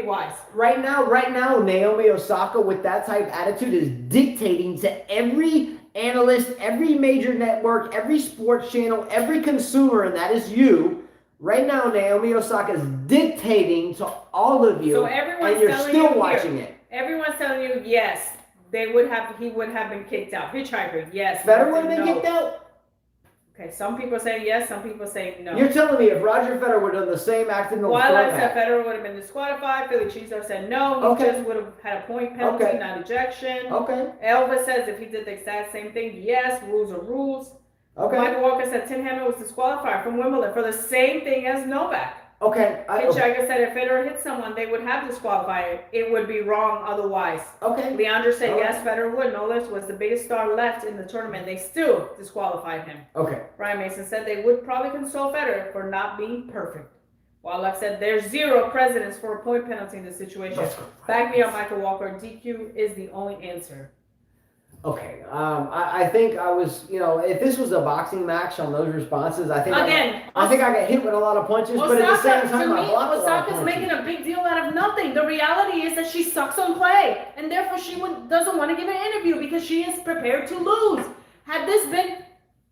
wise.
Right now, Naomi Osaka with that type of attitude is dictating to every analyst, every major network, every sports channel, every consumer, and that is you. Right now, Naomi Osaka is dictating to all of you,
So everyone's
and you're
telling
still
you
watching it.
Everyone's telling you, yes, he would have been kicked out. Hitchhiker, yes.
Federer would have been
no.
kicked out?
Okay, some people say yes, some people say no.
You're telling me if Roger Federer would have done the same act in the
While I
throat
said
hack.
Federer would have been disqualified, Philly Cheesehead said no. He
Okay.
just would have had a point penalty,
Okay.
not ejection.
Okay.
Elvis says if he did the exact same thing, yes, rules are rules.
Okay.
Michael Walker said Tim Hammond was disqualified from Wimbledon for the same thing as Novak.
Okay.
Hitchhiker said if Federer hit someone, they would have disqualified. It would be wrong otherwise.
Okay.
Leandro said
All right.
yes, Federer would. Nolas was the biggest star left in the tournament. They still disqualified him.
Okay.
Brian Mason said they would probably console Federer for not being perfect. Wildlife said there's zero precedence for a point penalty in this situation. Back me up, Michael Walker. DQ is the only answer.
Okay. I think I was, if this was a boxing match on those responses, I think I got hit with a lot of punches, but at the same time, I blocked a lot of
Osaka's
punches.
making a big deal out of nothing. The reality is that she sucks on clay, and therefore she doesn't want to give an interview because she is prepared to lose. Had this been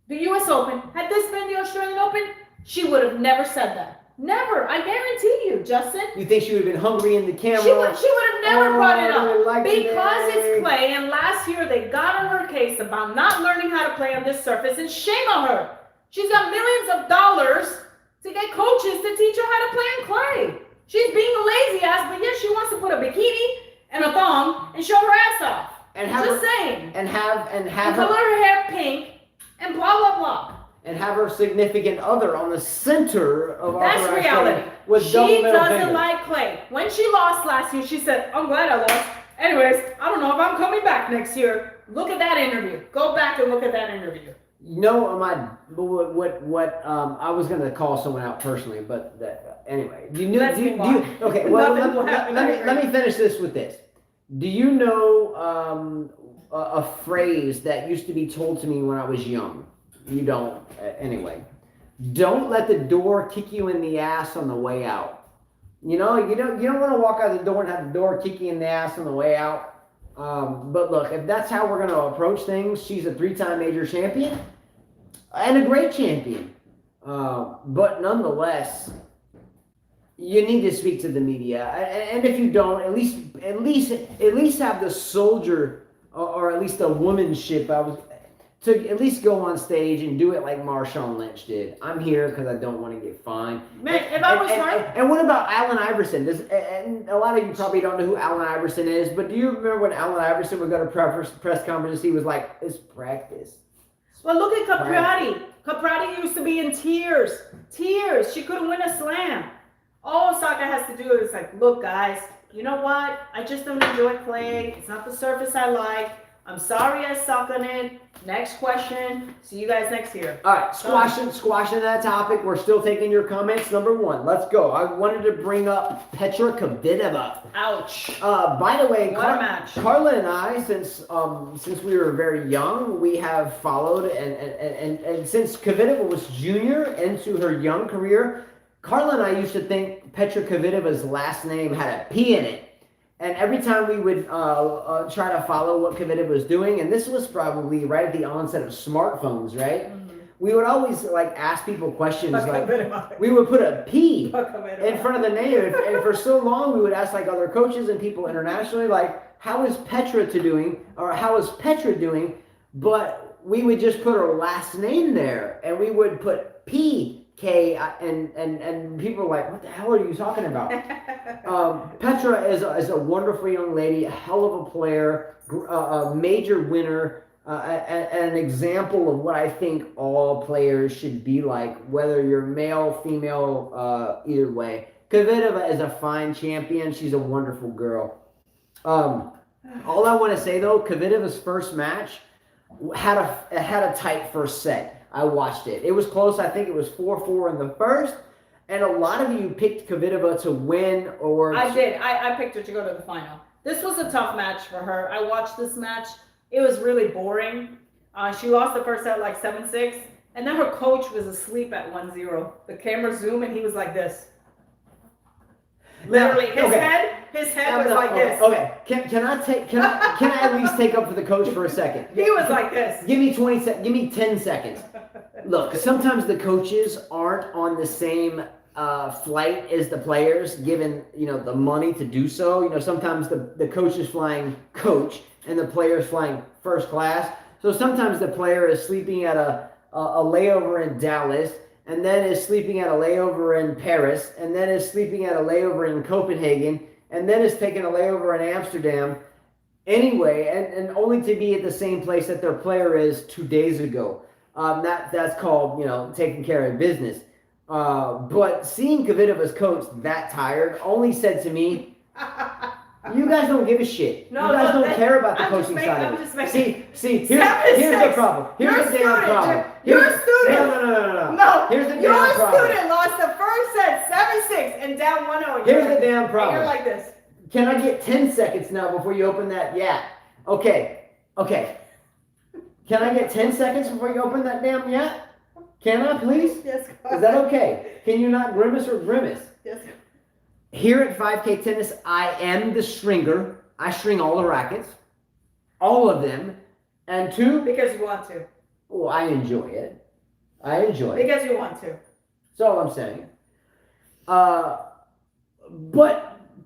the U.S. Open, had this been the Australian Open, she would have never said that. Never. I guarantee you, Justin.
You think she would have been hungry in the camera?
She would have never brought it up because
today.
it's clay. And last year they got on her case about not learning how to play on this surface, and shame on her. She's got millions of dollars to get coaches to teach her how to play on clay. She's being a lazy ass, but yet she wants to put a bikini and a thong and show her ass off.
And have
Just
her,
saying.
and have
color
her,
her hair pink and blah blah blah.
and have her significant other on the center of our
That's reality.
with double
She
middle
doesn't
finger.
like clay. When she lost last year, she said, I'm glad I lost. Anyways, I don't know if I'm coming back next year. Look at that interview. Go back and look at that interview.
I was going to call someone out personally, but anyway. Okay, let me finish this with this. Do you know a phrase that used to be told to me when I was young? You don't, anyway. Don't let the door kick you in the ass on the way out. You don't want to walk out the door and have the door kick you in the ass on the way out. But look, if that's how we're going to approach things, she's a 3-time major champion and a great champion. But nonetheless, you need to speak to the media, and if you don't, at least have the soldier or at least the womanship. To at least go on stage and do it like Marshawn Lynch did. I'm here because I don't want to get fined.
Man, if I was her.
And what about Allen Iverson? And a lot of you probably don't know who Allen Iverson is, but do you remember when Allen Iverson would go to press conferences? He was like, "It's practice."
Well, look at Caprati. Caprati used to be in tears. Tears. She couldn't win a slam. All Osaka has to do is like, look, guys, you know what? I just don't enjoy playing. It's not the surface I like. I'm sorry I suck on it. Next question. See you guys next year.
All right, squashing that topic. We're still taking your comments. Number one, let's go. I wanted to bring up Petra Kvitova.
Ouch.
By the way,
What a match.
Carla and I, since we were very young, we have followed and since Kvitova was junior into her young career, Carla and I used to think Petra Kvitova's last name had a P in it. And every time we would try to follow what Kvitova was doing, and this was probably right at the onset of smartphones, right? Mm-hmm. We would always like ask people questions like, we would put a P in front of the name, and for so long we would ask like other coaches and people internationally like, how is Petra doing, or how is Petra doing? But we would just put her last name there, and we would put P. K, and people are like, what the hell are you talking about? Petra is a wonderful young lady, a hell of a player, a major winner, an example of what I think all players should be like, whether you're male, female, either way. Kvitova is a fine champion. She's a wonderful girl. All I want to say though, Kvitova's first match had a tight first set. I watched it. It was close. I think it was 4-4 in the first. And a lot of you picked Kvitova to win or...
I did. I picked her to go to the final. This was a tough match for her. I watched this match. It was really boring. She lost the first set like 7-6. And then her coach was asleep at 1-0. The camera zoomed and he was like this. Literally, his head was like this.
Okay, can I at least take up for the coach for a second?
He was like this.
Give me 10 seconds. Look, sometimes the coaches aren't on the same flight as the players, given the money to do so. Sometimes the coach is flying coach and the player is flying first class. So sometimes the player is sleeping at a layover in Dallas, and then is sleeping at a layover in Paris, and then is sleeping at a layover in Copenhagen, and then is taking a layover in Amsterdam. Anyway, and only to be at the same place that their player is 2 days ago. That's called, taking care of business. But seeing Kvitova's coach that tired only said to me, you guys don't give a shit.
No,
you guys don't care about the coaching side of it. See, here's the problem. Here's the damn problem.
You're a student.
No. Here's the damn problem.
Your student lost the first set 7-6 and down 1-0.
Here's the damn problem.
You're like this.
Can I get 10 seconds now before you open that? Yeah. Okay. Can I get 10 seconds before you open that damn yeah? Can I, please?
Yes.
Is that okay? Can you not grimace or grimace?
Yes.
Here at 5K Tennis, I am the stringer. I string all the rackets. All of them. And two...
Because you want to.
Oh, I enjoy it.
Because you want to.
That's all I'm saying. But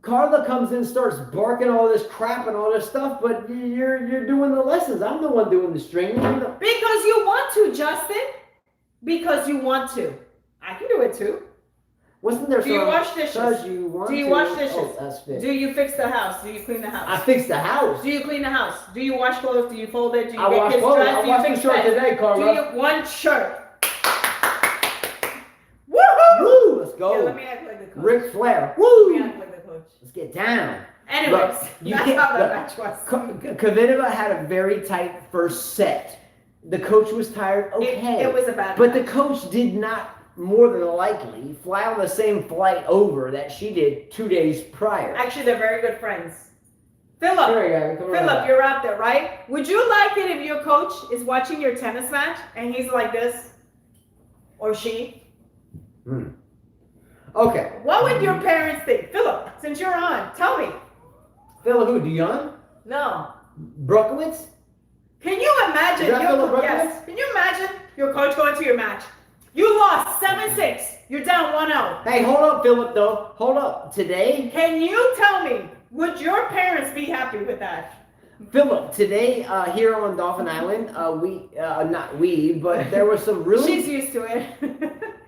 Carla comes in and starts barking all this crap and all this stuff, but you're doing the lessons. I'm the one doing the stringing.
Because you want to, Justin. Because you want to. I can do it too.
Wasn't there
Do you wash dishes?
Do you wash dishes?
Oh, that's fit. Do you fix the house? Do you clean the house?
I fix the house.
Do you clean the house? Do you wash clothes? Do you fold it? Do you
I
get
wash
kids
clothes.
dressed?
I
Do you
washed
fix
the shirt
beds?
today, Carla.
Do you one shirt?
Woohoo! Woo! Let's go.
Yeah, let me act like the coach.
Ric Flair. Woo!
Let me act like the coach.
Let's get down.
Anyways, that's how that match was.
Kvitova had a very tight first set. The coach was tired. Okay.
It was a bad
But
match.
the coach did not, more than likely, fly on the same flight over that she did 2 days prior.
Actually, they're very good friends. Philip,
Philip,
you're out there, right? Would you like it if your coach is watching your tennis match and he's like this? Or she?
Okay.
What would your parents think? Philip, since you're on, tell me.
Philip who? Dion?
No.
Brokowitz?
Can you imagine?
Is that Philip Brokowitz?
Yes. Can you imagine your coach going to your match? You lost 7-6. You're down 1-0.
Hey, hold up, Philip, though. Hold up. Today,
Can you tell me, would your parents be happy with that?
Philip, today here on Dolphin Island, not we, but there were some really
She's used to it.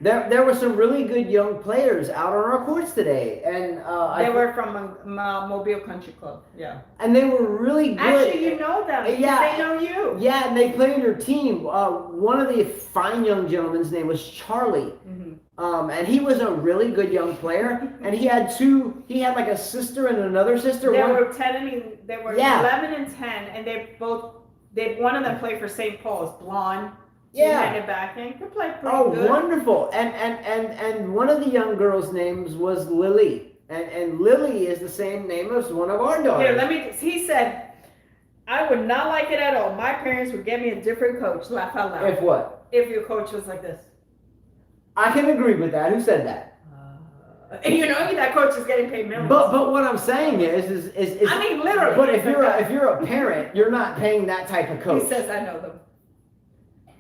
there were some really good young players out on our courts today, and
They were from Mobile Country Club. Yeah.
and they were really good.
Actually, you know them.
Yeah.
They know you.
Yeah, and they played in your team. One of the fine young gentlemen's name was Charlie. And he was a really good young player, and he had like a sister and another sister.
They were 11 and 10, and one of them played for St. Paul's, blonde, two-handed backhand. Could play pretty good.
Wonderful. And one of the young girls' names was Lily. And Lily is the same name as one of our daughters.
Here, he said, I would not like it at all. My parents would get me a different coach. Laugh out loud.
If what?
If your coach was like this.
I can agree with that. Who said that?
And that coach is getting paid millions.
But what I'm saying is
I mean, literally.
But if you're a parent, you're not paying that type of coach.
He says, I know them.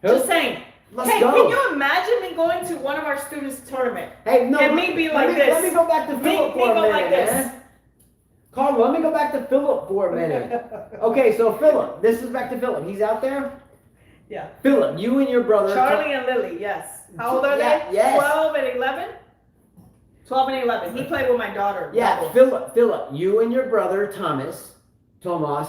Who?
Just saying.
Let's
hey,
go.
Can you imagine me going to one of our students' tournament?
Hey, no.
And me be like this.
Let me go back to Philip for a minute,
like this.
man. Carl, let me go back to Philip for a minute. Okay, so Philip, this is back to Philip. He's out there?
Yeah.
Philip, you and your brother.
Charlie and Lily, yes. How old are they?
Yes.
12 and 11? 12 and 11. He played with my daughter.
Yeah, Philip, you and your brother Tomas, both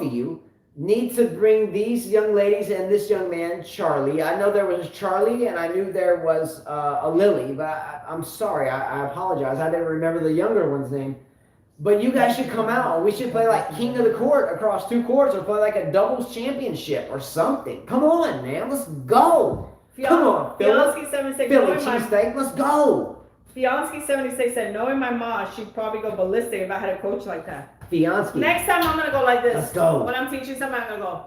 of you, need to bring these young ladies and this young man, Charlie. I know there was Charlie and I knew there was a Lily, but I'm sorry, I apologize. I didn't remember the younger one's name. But you guys should come out. We should play like King of the Court across 2 courts or play like a doubles championship or something. Come on, man. Let's go. Come on, Philip.
Fiansky 76.
Philly cheesesteak. Let's go.
Fiansky 76 said, knowing my mom, she'd probably go ballistic if I had a coach like that.
Fiansky.
Next time I'm going to go like this.
Let's go.
When I'm teaching something, I'm going to go.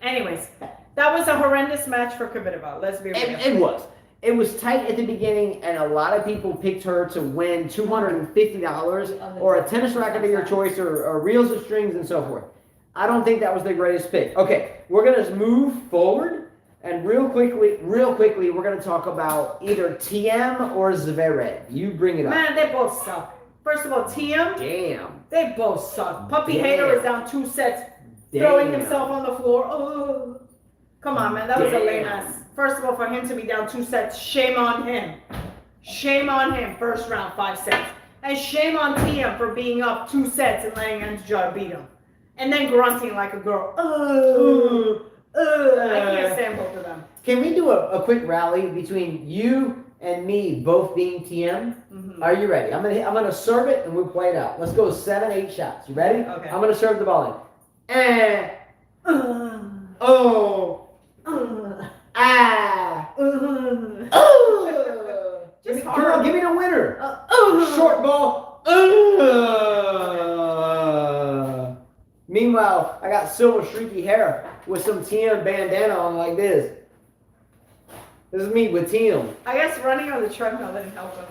Anyways, that was a horrendous match for Kvitova. Let's be real.
It was. It was tight at the beginning, and a lot of people picked her to win $250 or a tennis racket of your choice or reels of strings and so forth. I don't think that was the greatest pick. Okay, we're going to move forward, and real quickly, we're going to talk about either Thiem or Zverev. You bring it up.
Man, they both suck. First of all, Thiem.
Damn.
They both suck. Puppy
Damn.
Hater is down 2 sets, throwing himself on the floor. Oh, come on, man. That was a lame ass. First of all, for him to be down 2 sets, shame on him. Shame on him, first round, 5 sets. And shame on Thiem for being up 2 sets and letting Anjar beat him. And then grunting like a girl. I can't stand both of them.
Can we do a quick rally between you and me both being Thiem? Mm-hmm. Are you ready? I'm gonna serve it and we'll play it out. Let's go 7, 8 shots. You ready?
Okay.
I'm gonna serve the ball in. Just come on, give me the winner. Short ball. Meanwhile, I got silver streaky hair with some Thiem bandana on like this. This is me with Thiem.
I guess running on the treadmill didn't help him.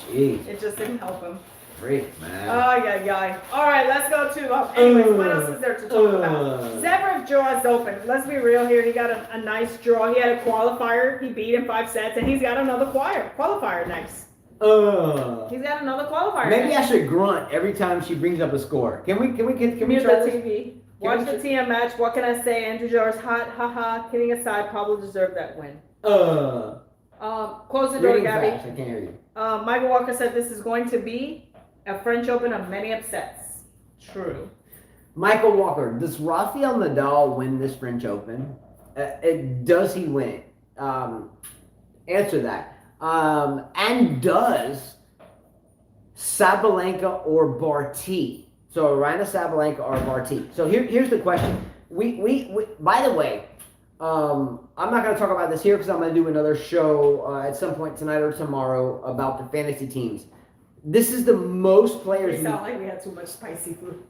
Jeez.
It just didn't help him.
Freak, man.
Oh, yeah. All right, let's go to, anyways, what else is there to talk about? Zverev draws open. Let's be real here. He got a nice draw. He had a qualifier. He beat in 5 sets, and he's got another qualifier next. He's got another qualifier.
Maybe I should grunt every time she brings up a score. Can we try
the TV? Watch the Thiem match. What can I say? Andrew Jarrett's hot. Haha. Kidding aside, Pablo deserved that win. Close the door, Gabby.
I can't hear you.
Michael Walker said this is going to be a French Open of many upsets. True.
Michael Walker, does Rafael Nadal win this French Open? Does he win it? Answer that. And does Sabalenka or Barty? So Aryna Sabalenka or Barty. So here's the question. We by the way, I'm not going to talk about this here because I'm going to do another show at some point tonight or tomorrow about the fantasy teams. This is the most players.
It sound like we had too much spicy food.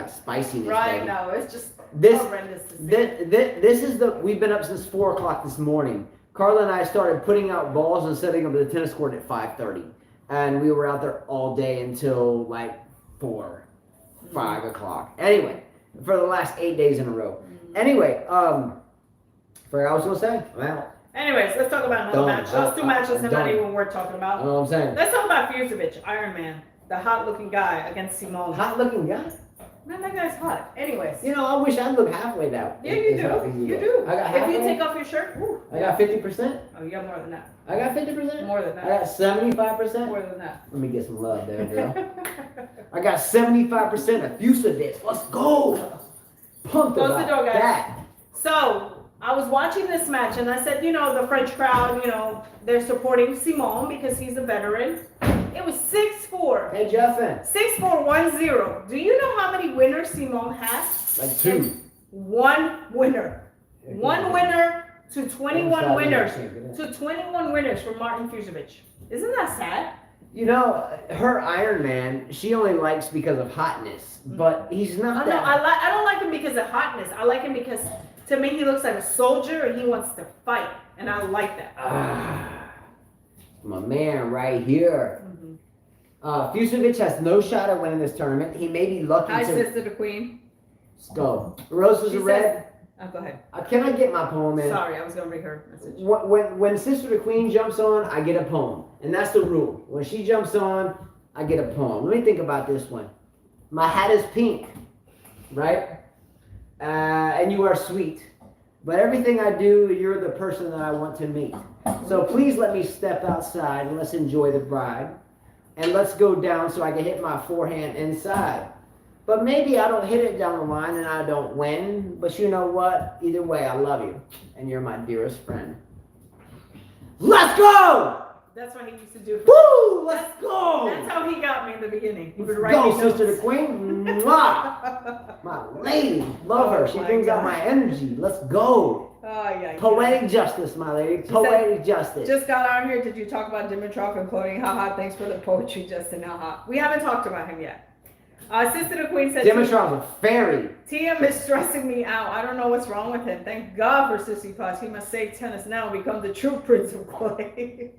Spiciness,
right?
baby.
No, it's just horrendous to see.
This is we've been up since 4 o'clock this morning. Carla and I started putting out balls and setting up the tennis court at 5:30, and we were out there all day until like 5 o'clock. Anyway, for the last 8 days in a row. Anyway, Forgot what I was gonna say. Well,
Anyways, let's talk about another match. Those two matches are not even worth talking
I
about.
know what I'm saying.
Let's talk about Fusovic, Iron Man, the hot-looking guy against Simone.
Hot-looking guy.
Man, that guy's hot. Anyways.
You know, I wish I'd look halfway that.
Yeah, you do. You do.
I got
if
halfway.
you take off your shirt, woo.
I got 50%.
Oh, you got more than that.
I got 50%.
More than that.
I got 75%.
More than that.
Let me get some love there, girl. I got 75% of Fusovic. Let's go. Pumped
Close
about
the door, guys.
that.
So, I was watching this match and I said, you know, the French crowd, you know, they're supporting Simone because he's a veteran. It was 6-4.
Hey, Justin.
6-4, 1-0. Do you know how many winners Simone has?
Like 2.
One winner. One winner to 21 winners.
winners.
To 21 winners for Martin Fusovic. Isn't that sad?
You know, her Iron Man, she only likes because of hotness, but he's not
No,
that.
I don't like him because of hotness. I like him because, to me, he looks like a soldier and he wants to fight. And I like that.
My man right here. Fusovic has no shot at winning this tournament. He may be lucky
Hi,
to...
sister, the queen.
Let's go. Roses
She
are red.
says- Oh, go ahead.
Can I get my poem in?
Sorry, I was going to read her message.
When Sister the Queen jumps on, I get a poem. And that's the rule. When she jumps on, I get a poem. Let me think about this one. My hat is pink, right? And you are sweet. But everything I do, you're the person that I want to meet. So please let me step outside and let's enjoy the bride. And let's go down so I can hit my forehand inside. But maybe I don't hit it down the line and I don't win. But you know what? Either way, I love you. And you're my dearest friend. Let's go!
That's what he used to do.
Woo! Let's go!
That's how he got me in the beginning. He would
Let's
write
go,
me notes.
Sister the Queen. Mwah! My lady. Love her. She
my
brings out
God.
my energy. Let's go.
Oh, yeah.
Poetic justice, my lady. Poetic justice.
Just got on here. Did you talk about Dimitrov and quoting? Haha, thanks for the poetry, Justin. Haha. We haven't talked about him yet. Sister the Queen said,
Dimitrov's a fairy.
Thiem is stressing me out. I don't know what's wrong with him. Thank God for Sissy Paws. He must save tennis now and become the true prince of clay.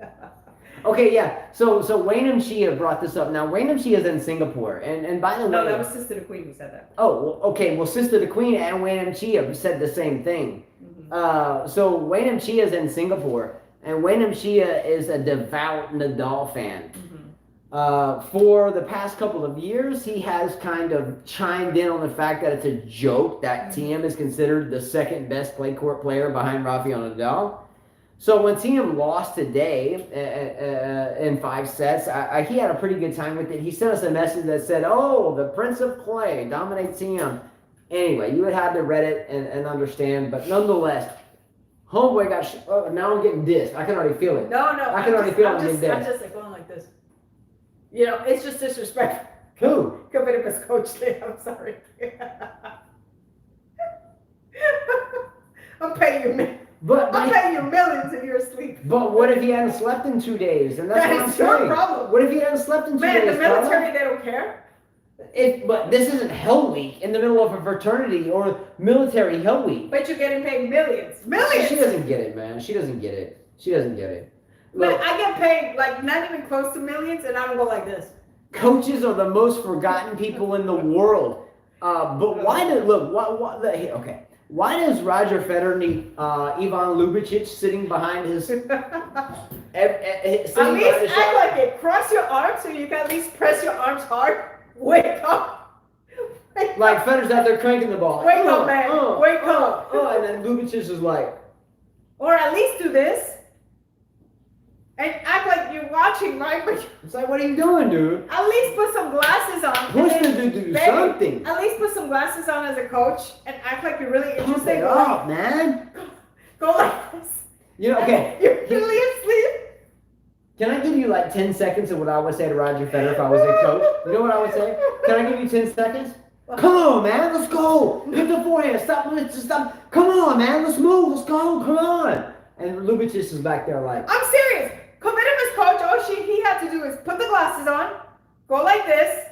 Okay, yeah. So Wainam Chia brought this up. Now Wainam Chia is in Singapore, and by the way,
No, that was Sister the Queen who said that.
Oh, well, okay. Well, Sister the Queen and Wainam Chia said the same thing. So Wainam Chia is in Singapore, and Wainam Chia is a devout Nadal fan. For the past couple of years, he has kind of chimed in on the fact that it's a joke that Thiem is considered the second best clay court player behind Rafael Nadal. So when Thiem lost today in 5 sets, he had a pretty good time with it. He sent us a message that said, "Oh, the Prince of Clay dominates Thiem." Anyway, you would have to read it and understand, but nonetheless, homeboy got. Now I'm getting dissed. I can already feel it.
No,
I can already feel him getting
I'm
dissed.
just like going like this. You know, it's just disrespectful.
Who?
Kvitova's coach there. I'm sorry. I'm paying you. I'm paying you millions and you're asleep.
But what if he hadn't slept in 2 days? And that's what I'm
That is your
saying.
problem.
What if he hadn't slept in 2 days?
Man, the military,
Carla?
they don't care.
But this isn't Hell Week in the middle of a fraternity or military Hell Week.
But you're getting paid millions. Millions!
She doesn't get it, man. She doesn't get it. She doesn't get it.
But
Look,
I get paid like not even close to millions and I don't go like this.
coaches are the most forgotten people in the world. But why did, look, okay. Why does Roger Federer need Ivan Lubicic sitting behind his...
At least act like it. Cross your arms so you can at least press your arms hard. Wake up.
Like Federer's out there cranking the ball.
Wake up, man. Wake up.
And then Lubicic is like...
Or at least do this. And act like you're watching, right? But
It's like, what are you doing, dude?
at least put some glasses on.
Push
and
the
then,
dude to do
baby,
something.
At least put some glasses on as a coach and act like you're really
Pump
interested.
it up, man.
Go like this.
You know, okay.
You're really asleep.
Can I give you like 10 seconds of what I would say to Roger Federer if I was a coach? You know what I would say? Can I give you 10 seconds? Come on, man. Let's go. Hit the forehand. Stop. Come on, man. Let's move. Let's go. Come on. And Lubicic is back there like...
I'm serious. Kvitova's coach, all he had to do is put the glasses on, go like this,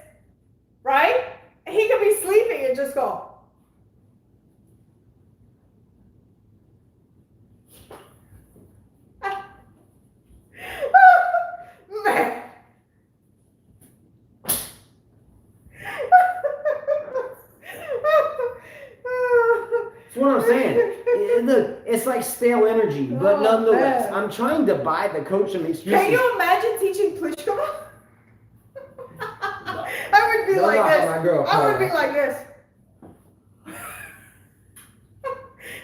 right? And he could be sleeping and just go. Man.
That's what I'm saying. Look, It's like stale energy, but
Oh,
nonetheless,
man.
I'm trying to buy the coach some excuses.
Can you imagine teaching Pliskova? I would be
Don't
like
knock
this.
on my girl,
I would be
Carla.
like this.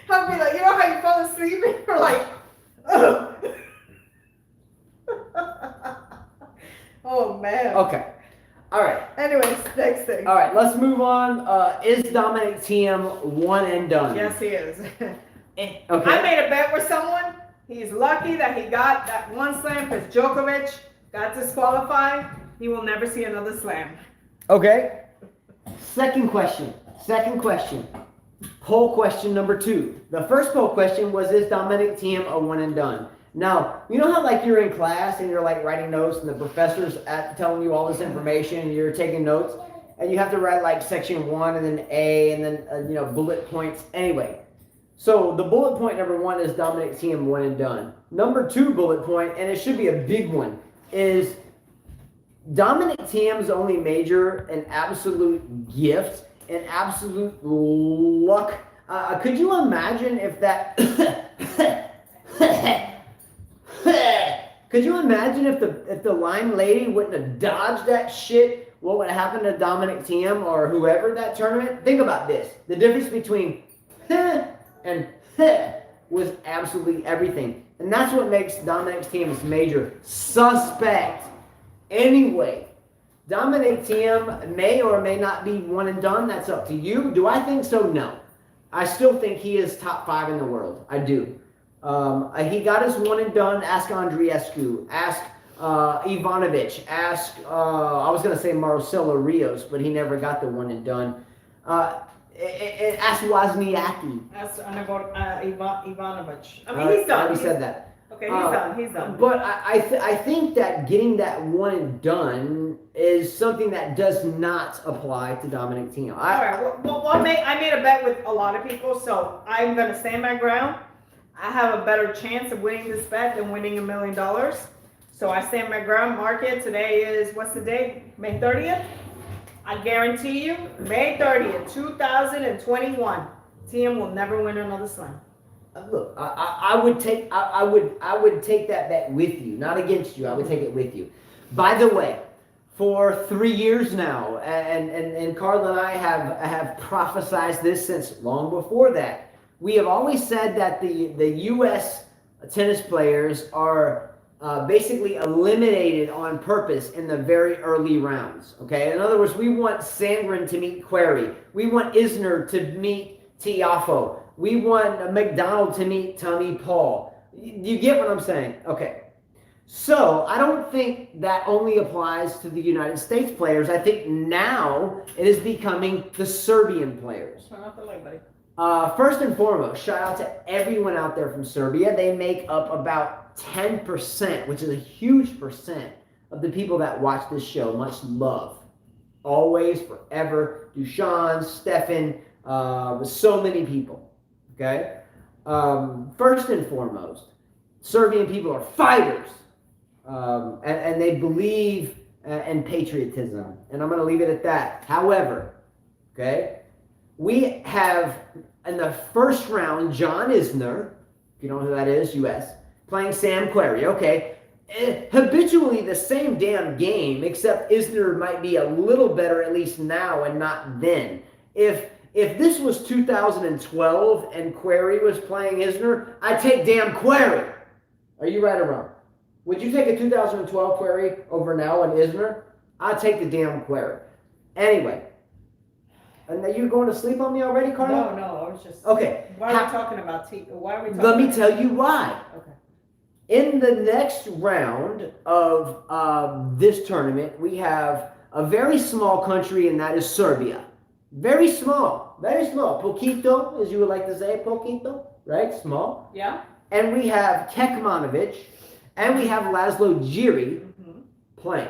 I'd be like, you know how you fall asleep and you're like, ugh. Oh man.
Okay. All right.
Anyways, next thing.
All right. Let's move on. Is Dominic Thiem one and done?
Yes, he is.
Okay.
I made a bet with someone. He's lucky that he got that one slam because Djokovic got disqualified. He will never see another slam.
Okay. Second question. Poll question number 2. The first poll question was, is Dominic Thiem a one and done? Now, you know how like you're in class and you're like writing notes and the professor's telling you all this information and you're taking notes and you have to write like section 1 and then A and then, bullet points. Anyway, so the bullet point number 1 is Dominic Thiem one and done. Number 2 bullet point, and it should be a big one, is Dominic Thiem's only major an absolute gift, an absolute luck. Could you imagine if that... Could you imagine if the line lady wouldn't have dodged that shit? What would happen to Dominic Thiem or whoever that tournament? Think about this. The difference between and was absolutely everything. And that's what makes Dominic Thiem's major suspect. Anyway, Dominic Thiem may or may not be one and done. That's up to you. Do I think so? No. I still think he is top 5 in the world. I do. He got his one and done. Ask Andreescu. Ask Ivanovic. Ask, I was going to say Marcelo Rios, but he never got the one and done. Ask Wozniacki.
That's Ivanovic. I mean,
He's
he's done.
I already said that.
Okay, he's done.
But I think that getting that one and done is something that does not apply to Dominic Thiem.
All right. Well, I made a bet with a lot of people, so I'm going to stand my ground. I have a better chance of winning this bet than winning $1 million. So I stand my ground. Mark it. Today is, what's the date? May 30th? I guarantee you, May 30th, 2021, Thiem will never win another slam.
Look, I would take that bet with you, not against you. I would take it with you. By the way, for 3 years now, and Carla and I have prophesized this since long before that. We have always said that the U.S. tennis players are basically eliminated on purpose in the very early rounds. Okay, in other words, we want Sandgren to meet Querrey. We want Isner to meet Tiafoe. We want McDonald to meet Tommy Paul. You get what I'm saying? Okay. So I don't think that only applies to the United States players. I think now it is becoming the Serbian players.
Turn off the light, buddy.
First and foremost, shout out to everyone out there from Serbia. They make up about 10%, which is a huge percent of the people that watch this show. Much love. Always, forever. Dusan, Stefan, so many people. Okay? First and foremost, Serbian people are fighters. And they believe in patriotism. And I'm going to leave it at that. However, okay, we have in the first round John Isner, if you don't know who that is, U.S., playing Sam Querrey. Okay, habitually the same damn game, except Isner might be a little better at least now and not then. If this was 2012 and Querrey was playing Isner, I'd take damn Querrey. Are you right or wrong? Would you take a 2012 Querrey over now an Isner? I'd take the damn Querrey. Anyway. And you're going to sleep on me already, Carla?
No, I was just...
Okay.
Why are we talking about why are we talking
Let me
about
tell you why.
Okay.
In the next round of this tournament, we have a very small country, and that is Serbia. Very small. Very small. Poquito, as you would like to say, poquito, right? Small.
Yeah.
And we have Kekmanovic, and we have Laszlo Giri playing.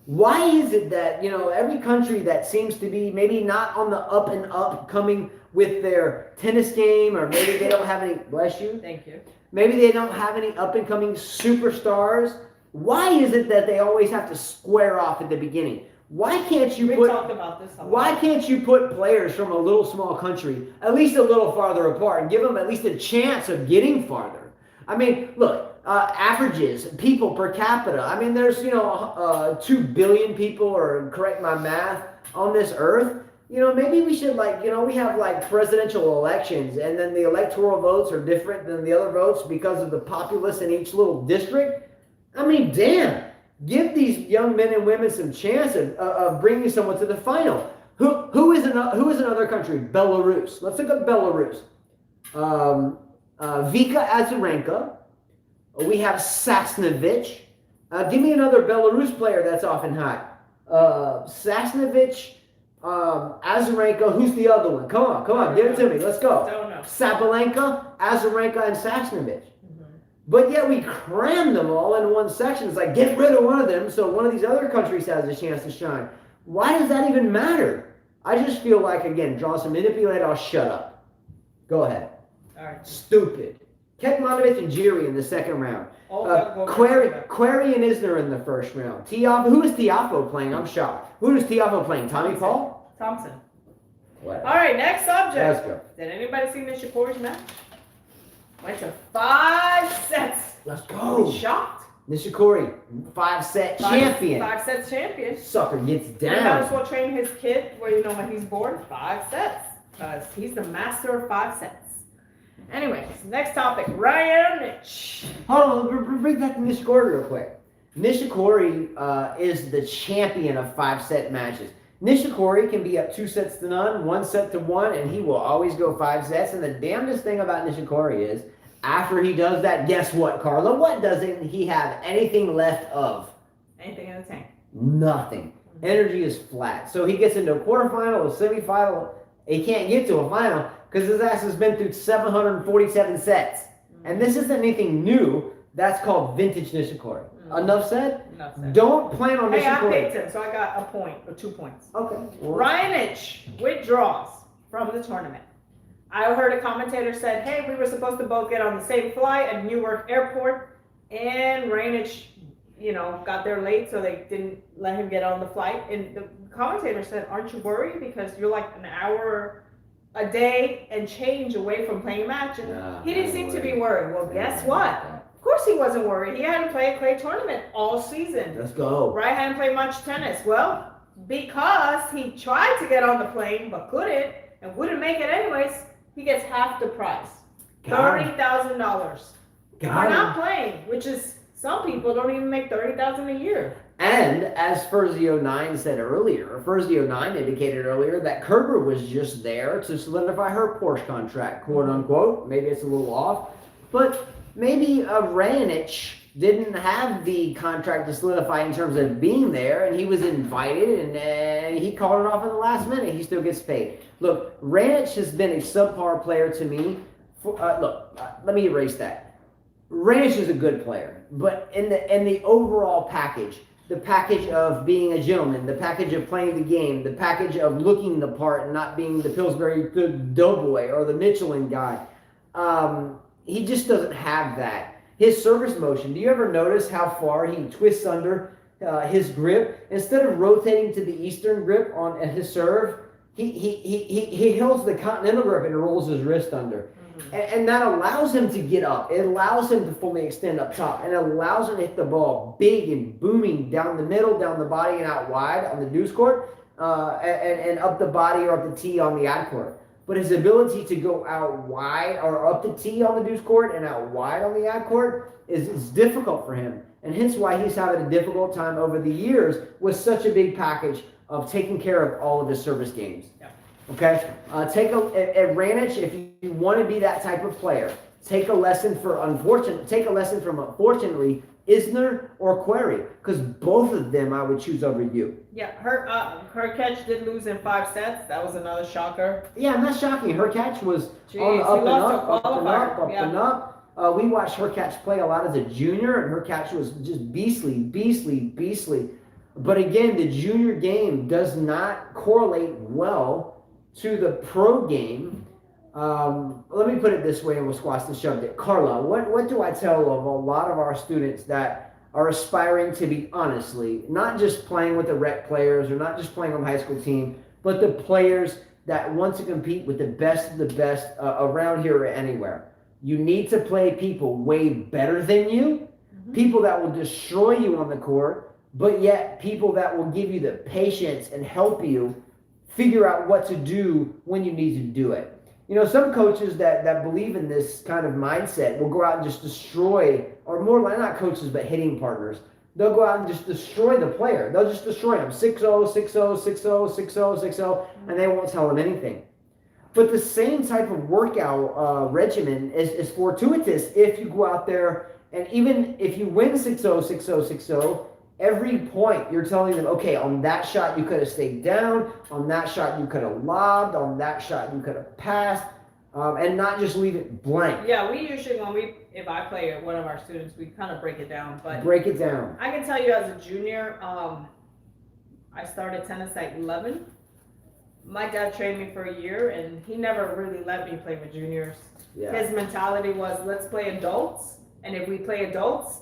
Why is it that, every country that seems to be maybe not on the up and up coming with their tennis game, or maybe they don't have any, bless you.
Thank you.
Maybe they don't have any up and coming superstars. Why is it that they always have to square off at the beginning? Why can't you
We talked about this a lot.
Why can't you put players from a little small country at least a little farther apart and give them at least a chance of getting farther? I mean, look, averages, people per capita. I mean, there's 2 billion people, or correct my math, on this earth. Maybe we should we have like presidential elections, and then the electoral votes are different than the other votes because of the populace in each little district. I mean, damn. Give these young men and women some chance of bringing someone to the final. Who is another country? Belarus. Let's look at Belarus. Vika Azarenka. We have Sasnovich. Give me another Belarus player that's often hot. Sasnovich, Azarenka. Who's the other one? Come on, give it to me. Let's go.
Don't know.
Sabalenka, Azarenka, and Sasnovich. But yet we cram them all in one section. It's like, get rid of one of them so one of these other countries has a chance to shine. Why does that even matter? I just feel like, again, draws and manipulate. I'll shut up. Go ahead.
All right.
Stupid. Kekmanovic and Jiri in the second round. Query and Isner in the first round. Who is Tiafoe playing? I'm shocked. Who is Tiafoe playing? Tommy Paul?
Thompson.
Whatever.
All right, next subject.
Let's go.
Did anybody see Nishikori's match? Went to 5 sets.
Let's go.
Shocked.
Nishikori, 5-set champion.
5 sets champion.
Sucker gets down.
He might as well train his kid where when he's bored, 5 sets. Because he's the master of 5 sets. Anyways, next topic, Raonic.
Hold on, bring back to Nishikori real quick. Nishikori is the champion of 5-set matches. Nishikori can be up 2-0, 1-1, and he will always go 5 sets. And the damnedest thing about Nishikori is, after he does that, guess what, Carla? What doesn't he have anything left of?
Anything in the tank.
Nothing. Energy is flat. So he gets into a quarterfinal, a semifinal. He can't get to a final because his ass has been through 747 sets. And this isn't anything new. That's called vintage Nishikori. Enough said?
Enough said.
Don't plan on Nishikori.
Hey, I picked him, so I got a point or 2 points.
Okay.
Raonic withdraws from the tournament. I heard a commentator said, hey, we were supposed to both get on the same flight at Newark Airport, and Raonic, got there late, so they didn't let him get on the flight. And the commentator said, aren't you worried? Because you're like an hour a day and change away from playing a match. And he didn't seem to be worried. Well, guess what? Of course he wasn't worried. He hadn't played a clay tournament all season.
Let's go.
Right, hadn't played much tennis. Well, because he tried to get on the plane but couldn't and wouldn't make it anyways, he gets half the price. $30,000. For not playing, which is, some people don't even make $30,000 a year.
And as Furzio9 said earlier, Furzio9 indicated earlier that Kerber was just there to solidify her Porsche contract, quote unquote. Maybe it's a little off, but maybe Raonic didn't have the contract to solidify in terms of being there, and he was invited, and he called it off in the last minute. He still gets paid. Look, Raonic has been a subpar player to me. Let me erase that. Raonic is a good player, but in the overall package, the package of being a gentleman, the package of playing the game, the package of looking the part and not being the Pillsbury doughboy or the Michelin guy, he just doesn't have that. His service motion, do you ever notice how far he twists under his grip? Instead of rotating to the eastern grip on his serve, he holds the continental grip and rolls his wrist under. And that allows him to get up. It allows him to fully extend up top. And it allows him to hit the ball big and booming down the middle, down the body, and out wide on the deuce court, and up the body or up the tee on the ad court. But his ability to go out wide or up the tee on the deuce court and out wide on the ad court is difficult for him. And hence why he's having a difficult time over the years with such a big package of taking care of all of his service games.
Yeah.
Okay? At Raonic, if you want to be that type of player, take a lesson from unfortunately Isner or Query, because both of them I would choose over you.
Yeah, her catch did lose in 5 sets. That was another shocker.
Yeah, not shocking. Her catch was on the up and up. We watched her catch play a lot as a junior, and her catch was just beastly. But again, the junior game does not correlate well to the pro game. Let me put it this way, and we'll squash the subject. Carla, what do I tell of a lot of our students that are aspiring to be, honestly, not just playing with the rec players or not just playing on the high school team, but the players that want to compete with the best of the best around here or anywhere. You need to play people way better than you, people that will destroy you on the court, but yet people that will give you the patience and help you figure out what to do when you need to do it. You know, some coaches that believe in this kind of mindset will go out and just destroy, or more like not coaches, but hitting partners. They'll go out and just destroy the player. They'll just destroy them. 6-0, 6-0, 6-0, 6-0, 6-0, and they won't tell them anything. But the same type of workout regimen is fortuitous if you go out there, and even if you win 6-0, 6-0, 6-0, every point you're telling them, okay, on that shot you could have stayed down, on that shot you could have lobbed, on that shot you could have passed, and not just leave it blank.
Yeah, we usually, if I play one of our students, we kind of break it down. But
break it down.
I can tell you as a junior, I started tennis at 11. My dad trained me for a year, and he never really let me play with juniors.
Yeah.
His mentality was, let's play adults, and if we play adults,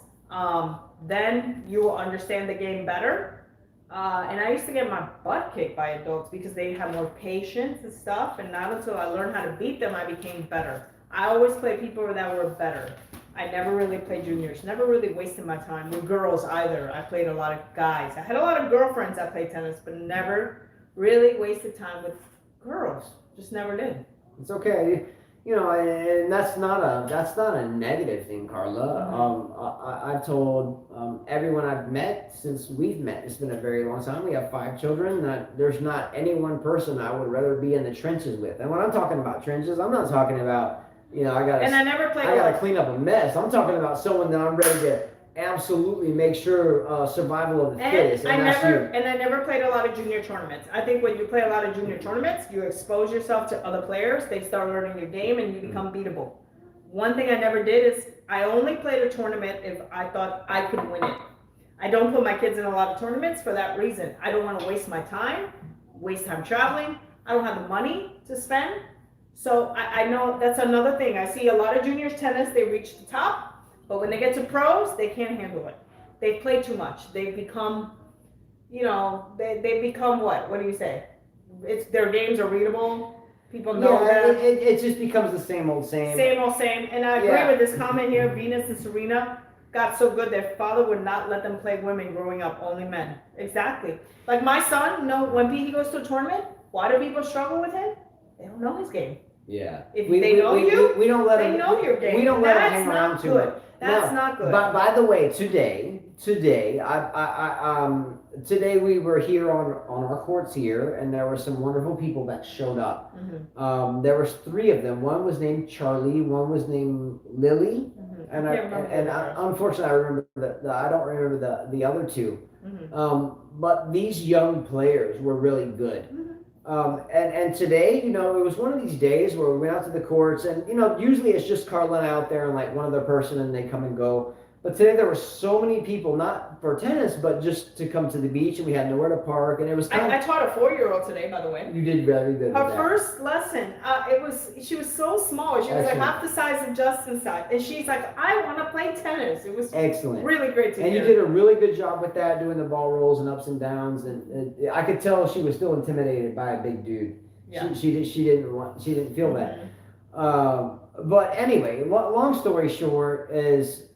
then you will understand the game better. And I used to get my butt kicked by adults because they have more patience and stuff, and not until I learned how to beat them, I became better. I always played people that were better. I never really played juniors, never really wasted my time with girls either. I played a lot of guys. I had a lot of girlfriends that played tennis, but never really wasted time with girls. Just never did.
It's okay. You know, and that's not a negative thing, Carla. I've told everyone I've met since we've met, it's been a very long time. We have 5 children. That there's not any one person I would rather be in the trenches with. And when I'm talking about trenches, I'm not talking about, you know, I gotta clean up a mess. I'm talking about someone that I'm ready to absolutely make sure survival of the fittest.
And I never played a lot of junior tournaments. I think when you play a lot of junior tournaments, you expose yourself to other players. They start learning your game, and you become beatable. One thing I never did is I only played a tournament if I thought I could win it. I don't put my kids in a lot of tournaments for that reason. I don't want to waste my time, waste time traveling. I don't have the money to spend. So I know that's another thing. I see a lot of juniors tennis, they reach the top. But when they get to pros, they can't handle it. They play too much. They become, you know, they become what? What do you say? Their games are readable. People know that.
It just becomes the same old same.
Same old same. And I agree with this comment here. Venus and Serena got so good their father would not let them play women growing up, only men. Exactly. Like my son, when he goes to a tournament, why do people struggle with him? They don't know his game.
Yeah.
If they know you,
we don't let
they
them
know your game.
We don't let them hang around too much.
That's not good.
But by the way, today we were here on our courts here, and there were some wonderful people that showed up.
Mm-hmm.
There was 3 of them. One was named Charlie. One was named Lily.
Mm-hmm.
And unfortunately, I remember I don't remember the other 2. Mm-hmm. But these young players were really good. Mm-hmm. And today, you know, it was one of these days where we went out to the courts, and, you know, usually it's just Carla out there and like one other person, and they come and go. But today there were so many people, not for tennis, but just to come to the beach, and we had nowhere to park, and it was
I taught a 4-year-old today, by the way.
You did very good.
Her first lesson, she was so small. She was like half the size of Justin's size, and she's like, I want to play tennis. It was excellent, really great to hear.
And you did a really good job with that, doing the ball rolls and ups and downs, and I could tell she was still intimidated by a big dude. Yeah. She didn't feel that. But anyway, long story short is.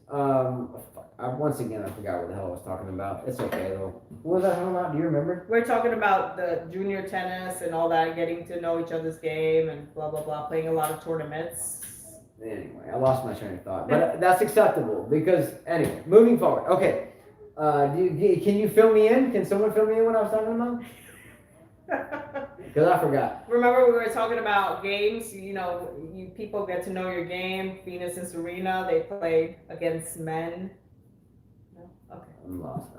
Once again, I forgot what the hell I was talking about. It's okay though. What was I talking about? Do you remember?
We're talking about the junior tennis and all that, getting to know each other's game and blah blah blah, playing a lot of tournaments.
Anyway, I lost my train of thought, but that's acceptable because anyway, moving forward. Okay, can you fill me in? Can someone fill me in what I was talking about? Because I forgot.
Remember we were talking about games, you know, people get to know your game. Venus and Serena, they play against men. No? Okay.
I'm lost.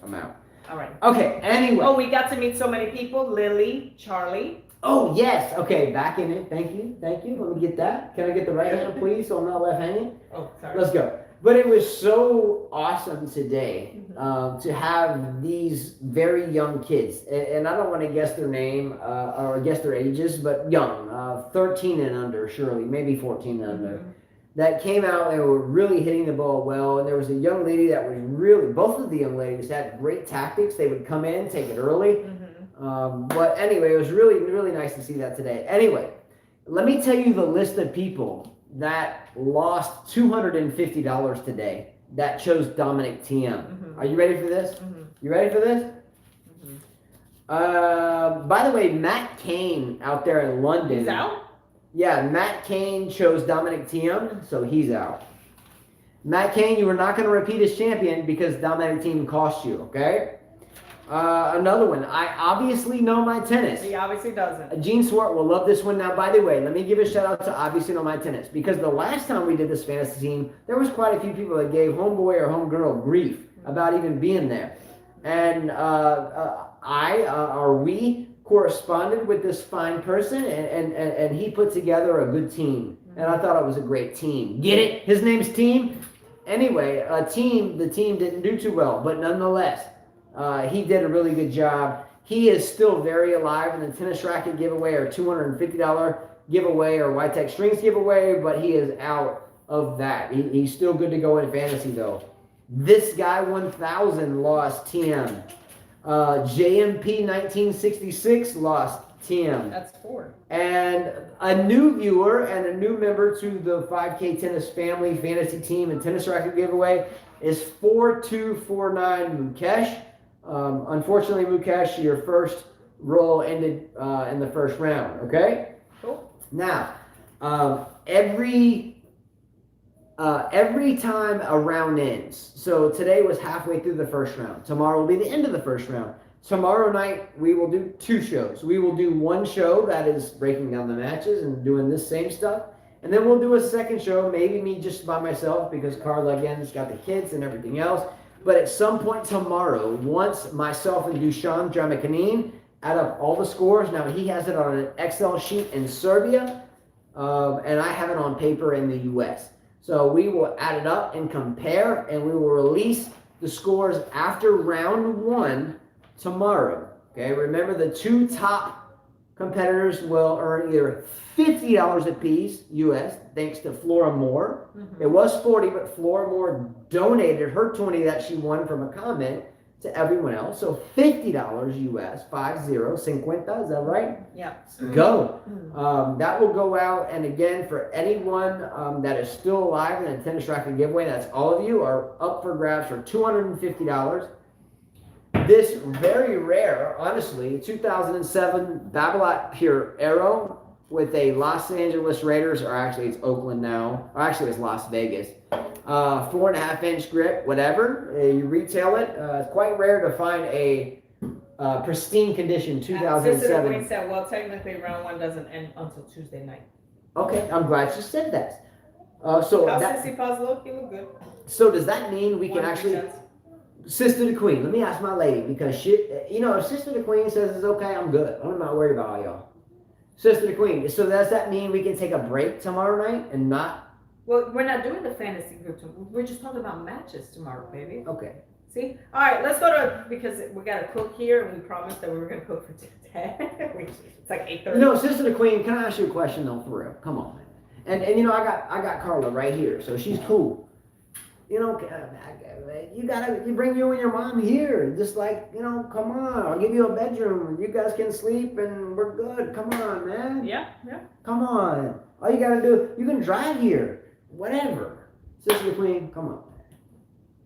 I'm out.
All right.
Okay, anyway.
Oh, we got to meet so many people. Lily, Charlie.
Oh, yes. Okay, back in it. Thank you. Let me get that. Can I get the right hand, please, so I'm not left hanging?
Oh, sorry.
Let's go. But it was so awesome today to have these very young kids, and I don't want to guess their name or guess their ages, but young, 13 and under, surely, maybe 14 and under. that came out and were really hitting the ball well. And there was a young lady that was really, both of the young ladies had great tactics. They would come in, take it early. But anyway, it was really, really nice to see that today. Anyway, let me tell you the list of people that lost $250 today that chose Dominic Thiem. Are you ready for this? You ready for this? By the way, Matt Cain out there in London.
He's out?
Yeah, Matt Cain chose Dominic Thiem, so he's out. Matt Cain, you were not going to repeat as champion because Dominic Thiem cost you, okay? Another one. I obviously know my tennis.
He obviously doesn't.
Gene Swart will love this one. Now, by the way, let me give a shout out to obviously know my tennis, because the last time we did this fantasy team, there was quite a few people that gave homeboy or homegirl grief about even being there. And we corresponded with this fine person, and he put together a good team. And I thought it was a great team. Get it? His name's Thiem? Anyway, the team didn't do too well, but nonetheless, he did a really good job. He is still very alive in the tennis racket giveaway or $250 giveaway or White Tech Strings giveaway, but he is out of that. He's still good to go in fantasy though. This guy 1000 lost Thiem. JMP 1966 lost Thiem.
That's 4.
And a new viewer and a new member to the 5K Tennis Family Fantasy Team and Tennis Racket Giveaway is 4249 Mukesh. Unfortunately, Mukesh, your first roll ended in the first round, okay?
Cool.
Now, every time a round ends, so today was halfway through the first round. Tomorrow will be the end of the first round. Tomorrow night, we will do 2 shows. We will do one show that is breaking down the matches and doing this same stuff. And then we'll do a second show, maybe me just by myself because Carla, again, has got the kids and everything else. But at some point tomorrow, once myself and Dusan Dramakanin add up all the scores, now he has it on an Excel sheet in Serbia, and I have it on paper in the US. So we will add it up and compare, and we will release the scores after round 1 tomorrow. Okay, remember the 2 top competitors will earn either $50 apiece US, thanks to Flora Moore. It was 40, but Flora Moore donated her 20 that she won from a comment to everyone else. So $50 US, 50, is that right?
Yeah.
Go. That will go out, and again, for anyone that is still alive in a tennis racket giveaway, that's all of you, are up for grabs for $250. This very rare, honestly, 2007 Babolat Pure Arrow with a Los Angeles Raiders, or actually it's Oakland now, or actually it's Las Vegas. 4.5-inch grip, whatever. You retail it. It's quite rare to find a pristine condition 2007.
Sister said, well, technically round 1 doesn't end until Tuesday night.
Okay, I'm glad you said that.
How's Sissy Paws look? You look good.
So does that mean we can actually...
1%.
Sister the Queen, let me ask my lady, because she, if Sister the Queen says it's okay, I'm good. I'm not worried about all y'all. Sister the Queen, so does that mean we can take a break tomorrow night and not?
Well, we're not doing the fantasy group. We're just talking about matches tomorrow, baby.
Okay.
See? All right, let's go to, because we got to cook here, and we promised that we were going to cook for today. It's like 8:30.
Sister the Queen, can I ask you a question though, for real? Come on, man. And I got Carla right here, so she's cool. You bring you and your mom here. Just like, come on. I'll give you a bedroom. You guys can sleep and we're good. Come on, man.
Yeah.
Come on. All you gotta do, you can drive here. Whatever. Sister Queen, come on.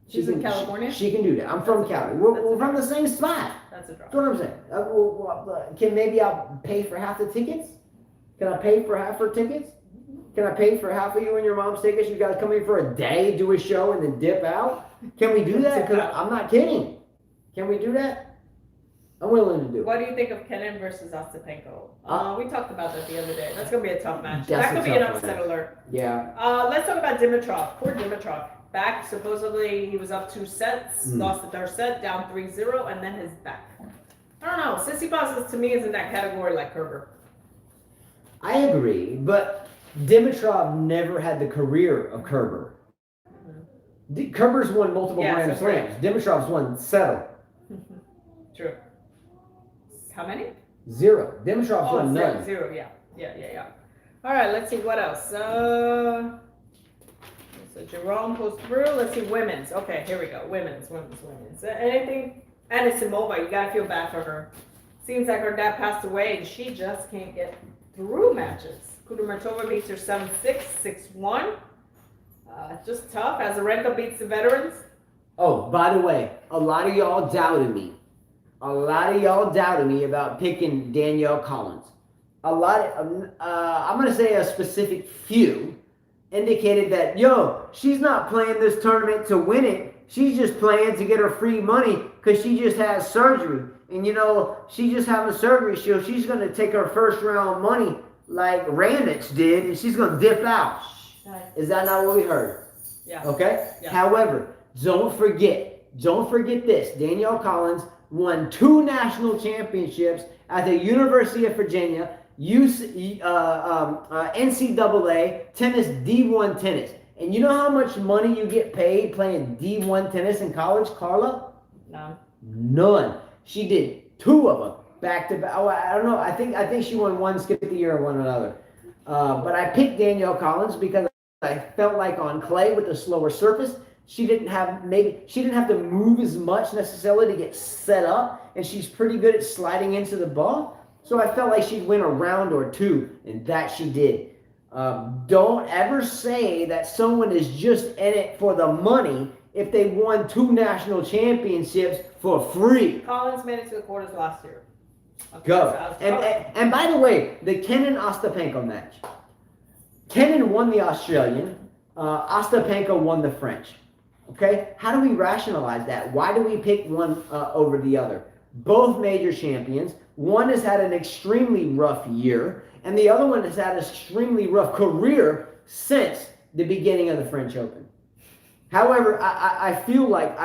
She's in California?
She can do that. I'm from Cali. We're from the same spot.
That's a drop.
That's what I'm saying. Maybe I'll pay for half the tickets? Can I pay for half her tickets? Can I pay for half of you and your mom's tickets? You guys come in for a day, do a show, and then dip out? Can we do that? Because I'm not kidding. Can we do that? I'm willing to do it.
What do you think of Kenin versus Ostapenko? We talked about that the other day. That's going to be a tough match.
That's
that could be an upset alert.
Yeah.
Let's talk about Dimitrov. Poor Dimitrov. Back, supposedly he was up 2 sets, lost the 3rd set, down 3-0, and then his back. I don't know. Tsitsipas to me is in that category like Kerber.
I agree, but Dimitrov never had the career of Kerber. Kerber's won multiple Grand Slams. Right. Dimitrov's won 7.
True. How many?
0. Dimitrov's won none.
0, yeah. All right, let's see what else. So Jerome goes through. Let's see, women's. Okay, here we go. Women's. Anything? Anisimova, you gotta feel bad for her. Seems like her dad passed away and she just can't get through matches. Kudermetova beats her 7-6, 6-1. Just tough. Azarenka beats the veterans.
Oh, by the way, a lot of y'all doubted me. About picking Danielle Collins. I'm going to say a specific few indicated that, she's not playing this tournament to win it. She's just playing to get her free money because she just had surgery. And, she just having surgery. She's going to take her first round money like Raonic did, and she's going to dip out. Is that not what we heard?
Yeah.
Okay?
Yeah.
However, don't forget this. Danielle Collins won 2 national championships at the University of Virginia, NCAA tennis, D1 tennis. And you know how much money you get paid playing D1 tennis in college, Carla? None. She did 2 of them back to back. Oh, I don't know. I think she won one, skipped the year, and won another. But I picked Danielle Collins because I felt like on clay with a slower surface, she didn't have to move as much necessarily to get set up, and she's pretty good at sliding into the ball. So I felt like she'd win a round or 2, and that she did. Don't ever say that someone is just in it for the money if they won 2 national championships for free.
Collins made it to the quarters last year. Okay,
Go.
so
And by the way, the Kenin Ostapenko match. Kenin won the Australian. Ostapenko won the French. Okay? How do we rationalize that? Why do we pick one over the other? Both major champions. One has had an extremely rough year, and the other one has had an extremely rough career since the beginning of the French Open. However, I feel like.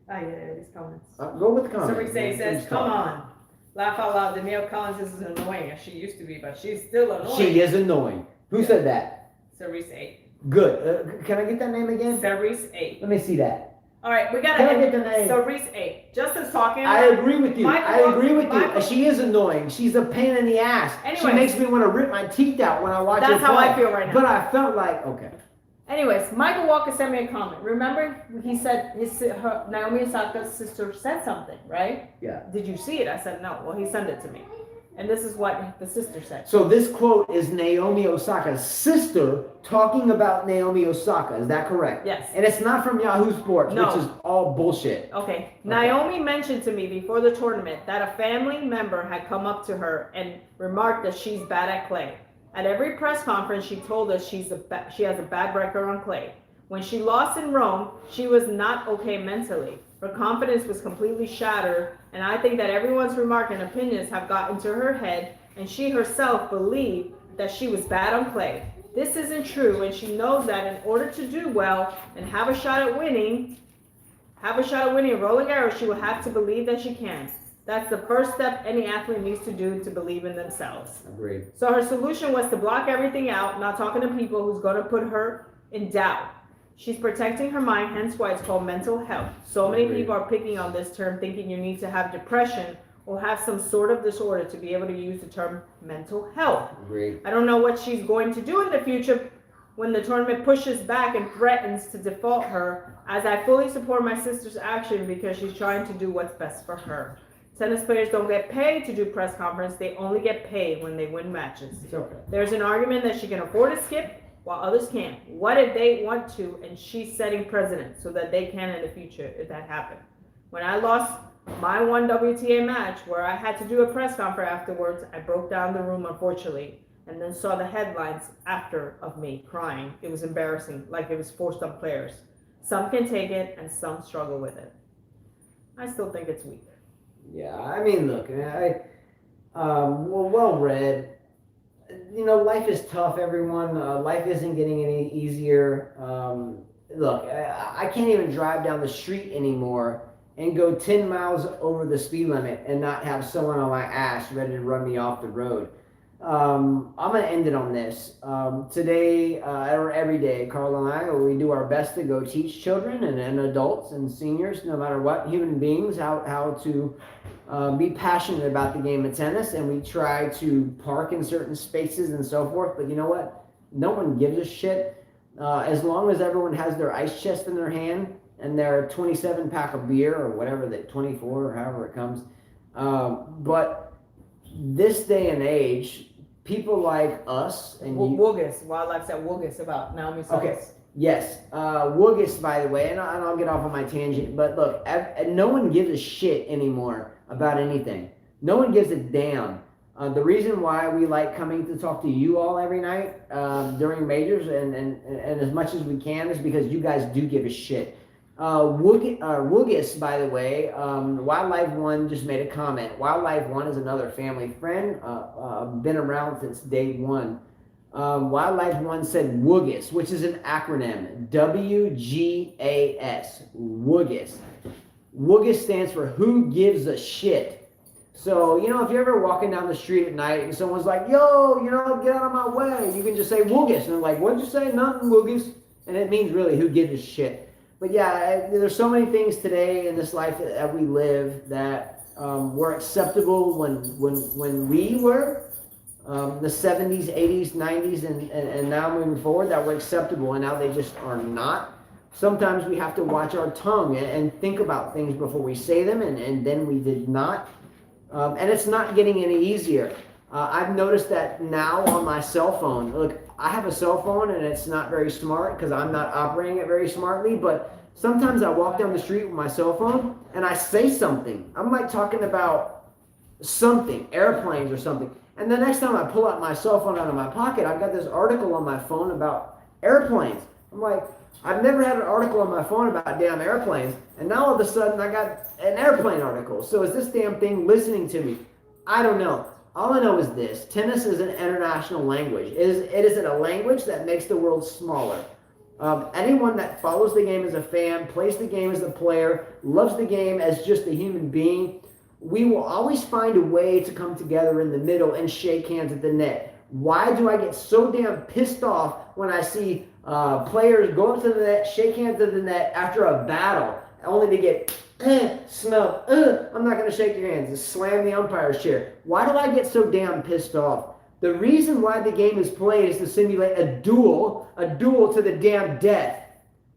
These comments.
Go with the comments.
Somebody says, "Come on, laugh out loud." Danielle Collins is annoying as she used to be, but she's still annoying.
She is annoying. Who said that?
Cerise 8.
Good. Can I get that name again?
Cerise 8.
Let me see that.
All right, we got
to get the name.
Cerise 8. Justin's talking.
I agree with you. She is annoying. She's a pain in the ass.
Anyways,
she makes me want to rip my teeth out when I watch her play.
That's how I feel right now.
But I felt like, okay.
Anyways, Michael Walker sent me a comment. Remember, he said Naomi Osaka's sister said something, right?
Yeah.
Did you see it? I said no. Well, he sent it to me. And this is what the sister said.
So this quote is Naomi Osaka's sister talking about Naomi Osaka. Is that correct?
Yes.
And it's not from Yahoo Sports,
No.
which is all bullshit.
Okay. Naomi mentioned to me before the tournament that a family member had come up to her and remarked that she's bad at clay. At every press conference, she told us she has a bad record on clay. When she lost in Rome, she was not okay mentally. Her confidence was completely shattered, and I think that everyone's remark and opinions have got into her head, and she herself believed that she was bad on clay. This isn't true, and she knows that in order to do well and have a shot at winning Roland Garros, she will have to believe that she can. That's the first step any athlete needs to do to believe in themselves.
Agreed.
So her solution was to block everything out, not talking to people who's going to put her in doubt. She's protecting her mind, hence why it's called mental health. So many people are picking on this term, thinking you need to have depression or have some sort of disorder to be able to use the term mental health.
Agreed.
I don't know what she's going to do in the future when the tournament pushes back and threatens to default her, as I fully support my sister's action because she's trying to do what's best for her. Tennis players don't get paid to do press conference. They only get paid when they win matches.
Okay.
There's an argument that she can afford to skip while others can't. What if they want to and she's setting precedent so that they can in the future if that happened? When I lost my one WTA match where I had to do a press conference afterwards, I broke down the room unfortunately and then saw the headlines after of me crying. It was embarrassing, like it was forced on players. Some can take it and some struggle with it. I still think it's weak.
Yeah, I mean, look, well read. Life is tough, everyone. Life isn't getting any easier. Look, I can't even drive down the street anymore and go 10 miles over the speed limit and not have someone on my ass ready to run me off the road. I'm going to end it on this. Today, or every day, Carl and I, we do our best to go teach children and adults and seniors, no matter what, human beings, how to be passionate about the game of tennis. And we try to park in certain spaces and so forth. But you know what? No one gives a shit. as long as everyone has their ice chest in their hand and their 27 pack of beer or whatever, that 24 or however it comes. But this day and age, people like us and
Woogis, Wildlife said Woogis about Naomi Sauce.
Okay. Yes, Woogis, by the way, and I'll get off on my tangent, but look, no one gives a shit anymore about anything. No one gives a damn. The reason why we like coming to talk to you all every night during majors and as much as we can is because you guys do give a shit. Woogis, by the way, Wildlife One just made a comment. Wildlife One is another family friend, been around since day one. Wildlife One said Woogis, which is an acronym, WGAS, Woogis. Woogis stands for Who Gives a Shit. So, you know, if you're ever walking down the street at night and someone's like, yo, you know, get out of my way, you can just say Woogis. And they're like, what'd you say? Nothing, Woogis. And it means really who gives a shit. But yeah, there's so many things today in this life that we live that were acceptable when we were. The 70s, 80s, 90s, and now moving forward that were acceptable, and now they just are not. Sometimes we have to watch our tongue and think about things before we say them, and then we did not. And it's not getting any easier. I've noticed that now on my cell phone. Look, I have a cell phone, and it's not very smart because I'm not operating it very smartly, but sometimes I walk down the street with my cell phone, and I say something. I'm like talking about something, airplanes or something. And the next time I pull out my cell phone out of my pocket, I've got this article on my phone about airplanes. I'm like, I've never had an article on my phone about damn airplanes, and now all of a sudden I got an airplane article. So is this damn thing listening to me? I don't know. All I know is this. Tennis is an international language. It is a language that makes the world smaller. Anyone that follows the game as a fan, plays the game as a player, loves the game as just a human being, we will always find a way to come together in the middle and shake hands at the net. Why do I get so damn pissed off when I see players go up to the net, shake hands at the net after a battle, only to get snubbed? I'm not going to shake your hands. Just slam the umpire's chair. Why do I get so damn pissed off? The reason why the game is played is to simulate a duel to the damn death.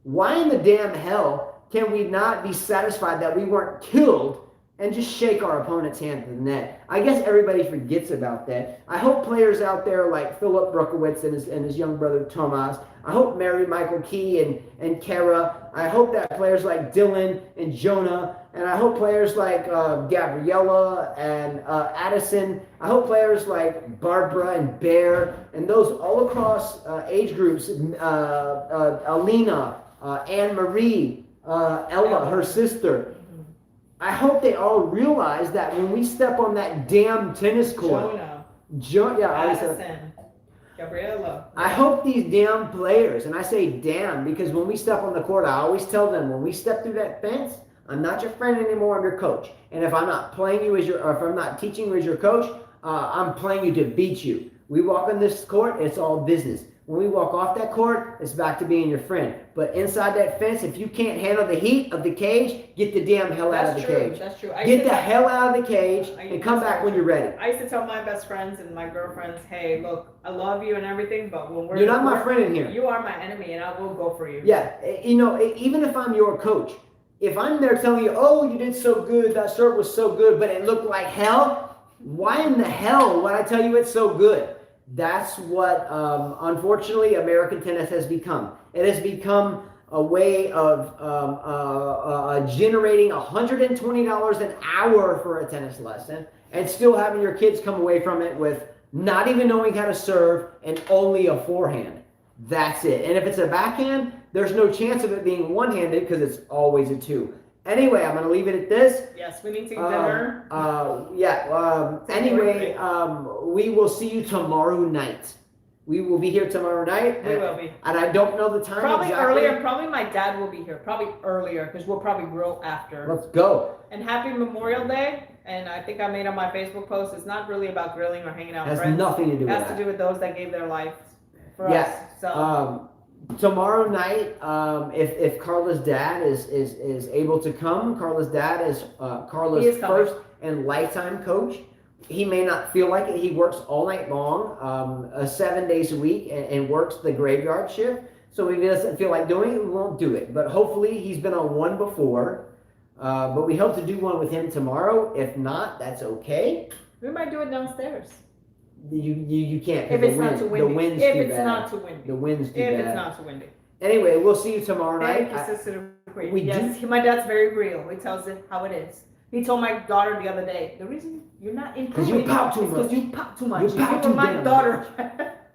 Why in the damn hell can we not be satisfied that we weren't killed and just shake our opponent's hand to the net? I guess everybody forgets about that. I hope players out there like Philip Brukowitz and his young brother Tomas, I hope Mary Michael Key and Kara, I hope that players like Dylan and Jonah, and I hope players like Gabriella and Addison, I hope players like Barbara and Bear, and those all across age groups, Alina, Anne-Marie, Ella, her sister, I hope they all realize that when we step on that damn tennis court,
Addison, Gabriella.
I hope these damn players, and I say damn because when we step on the court, I always tell them, when we step through that fence, I'm not your friend anymore, I'm your coach. And if I'm not playing you or if I'm not teaching you as your coach, I'm playing you to beat you. We walk on this court, it's all business. When we walk off that court, it's back to being your friend. But inside that fence, if you can't handle the heat of the cage, get the damn hell out of the cage.
That's true.
Get the hell out of the cage and come back when you're ready.
I used to tell my best friends and my girlfriends, hey, look, I love you and everything, but when
you're not my friend in here.
You are my enemy, and I will go for you.
Yeah, you know, even if I'm your coach, if I'm there telling you, oh, you did so good, that serve was so good, but it looked like hell, why in the hell would I tell you it's so good? That's what, unfortunately, American tennis has become. It has become a way of generating $120 an hour for a tennis lesson and still having your kids come away from it with not even knowing how to serve and only a forehand. That's it. And if it's a backhand, there's no chance of it being one-handed because it's always a two. Anyway, I'm going to leave it at this.
Yes, we need to eat dinner.
Anyway, we will see you tomorrow night. We will be here tomorrow night.
We will be.
And I don't know the time
probably
exactly.
Earlier. Probably my dad will be here. Probably earlier because we'll probably grill after.
Let's go.
And happy Memorial Day. And I think I made on my Facebook post, it's not really about grilling or hanging out with friends.
It has nothing to do with that.
It has to do with those that gave their life for us. So.
Tomorrow night, if Carla's dad is able to come, Carla's dad is Carla's first and lifetime coach. He may not feel like it. He works all night long, 7 days a week, and works the graveyard shift. So if he doesn't feel like doing it, we won't do it. But hopefully he's been on one before. But we hope to do one with him tomorrow. If not, that's okay.
We might do it downstairs.
You can't.
If it's not too windy.
The wind's
If
too
it's
bad.
not too windy.
The wind's too
If
bad.
it's not too windy.
Anyway, we'll see you tomorrow night.
Thank you, Sister Queen.
we
Yes, my dad's very real. He tells it how it is. He told my daughter the other day, the reason you're not in
Because you pop too much.
because you pop too much.
You pop too
were my
damn
daughter.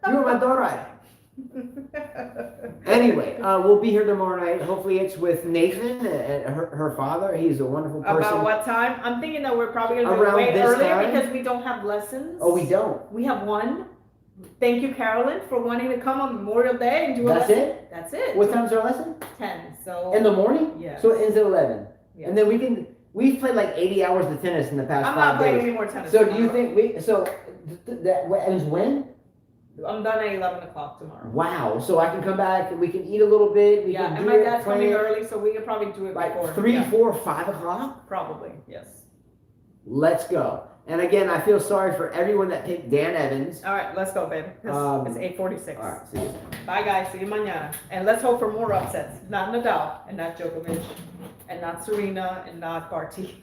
You were my daughter. Anyway, we'll be here tomorrow night. Hopefully it's with Nathan and her father. He's a wonderful person.
About what time? I'm thinking that we're probably going to
Around
wait
this
earlier
time?
because we don't have lessons.
Oh, we don't?
We have one. Thank you, Carolyn, for wanting to come on Memorial Day and do a
That's
lesson.
it?
That's it.
What time's our lesson?
10. So
In the morning?
Yes.
So it ends at 11.
Yes.
And then we've played like 80 hours of tennis in the past
I'm
5
not playing
days.
any more tennis.
So do you
tomorrow.
think that ends when?
I'm done at 11 o'clock tomorrow.
Wow. So I can come back, we can eat a little bit, we
Yeah,
can
and
do
my
it,
dad's
plan
coming
it,
early, so we can probably do it
like
before.
3,
Yeah,
4, 5 o'clock?
probably, yes.
Let's go. And again, I feel sorry for everyone that picked Dan Evans.
All right, let's go, baby. It's 8:46.
All right, see you.
Bye, guys. See you mañana. And let's hope for more upsets. Not Nadal, and not Djokovic, and not Serena, and not Barty.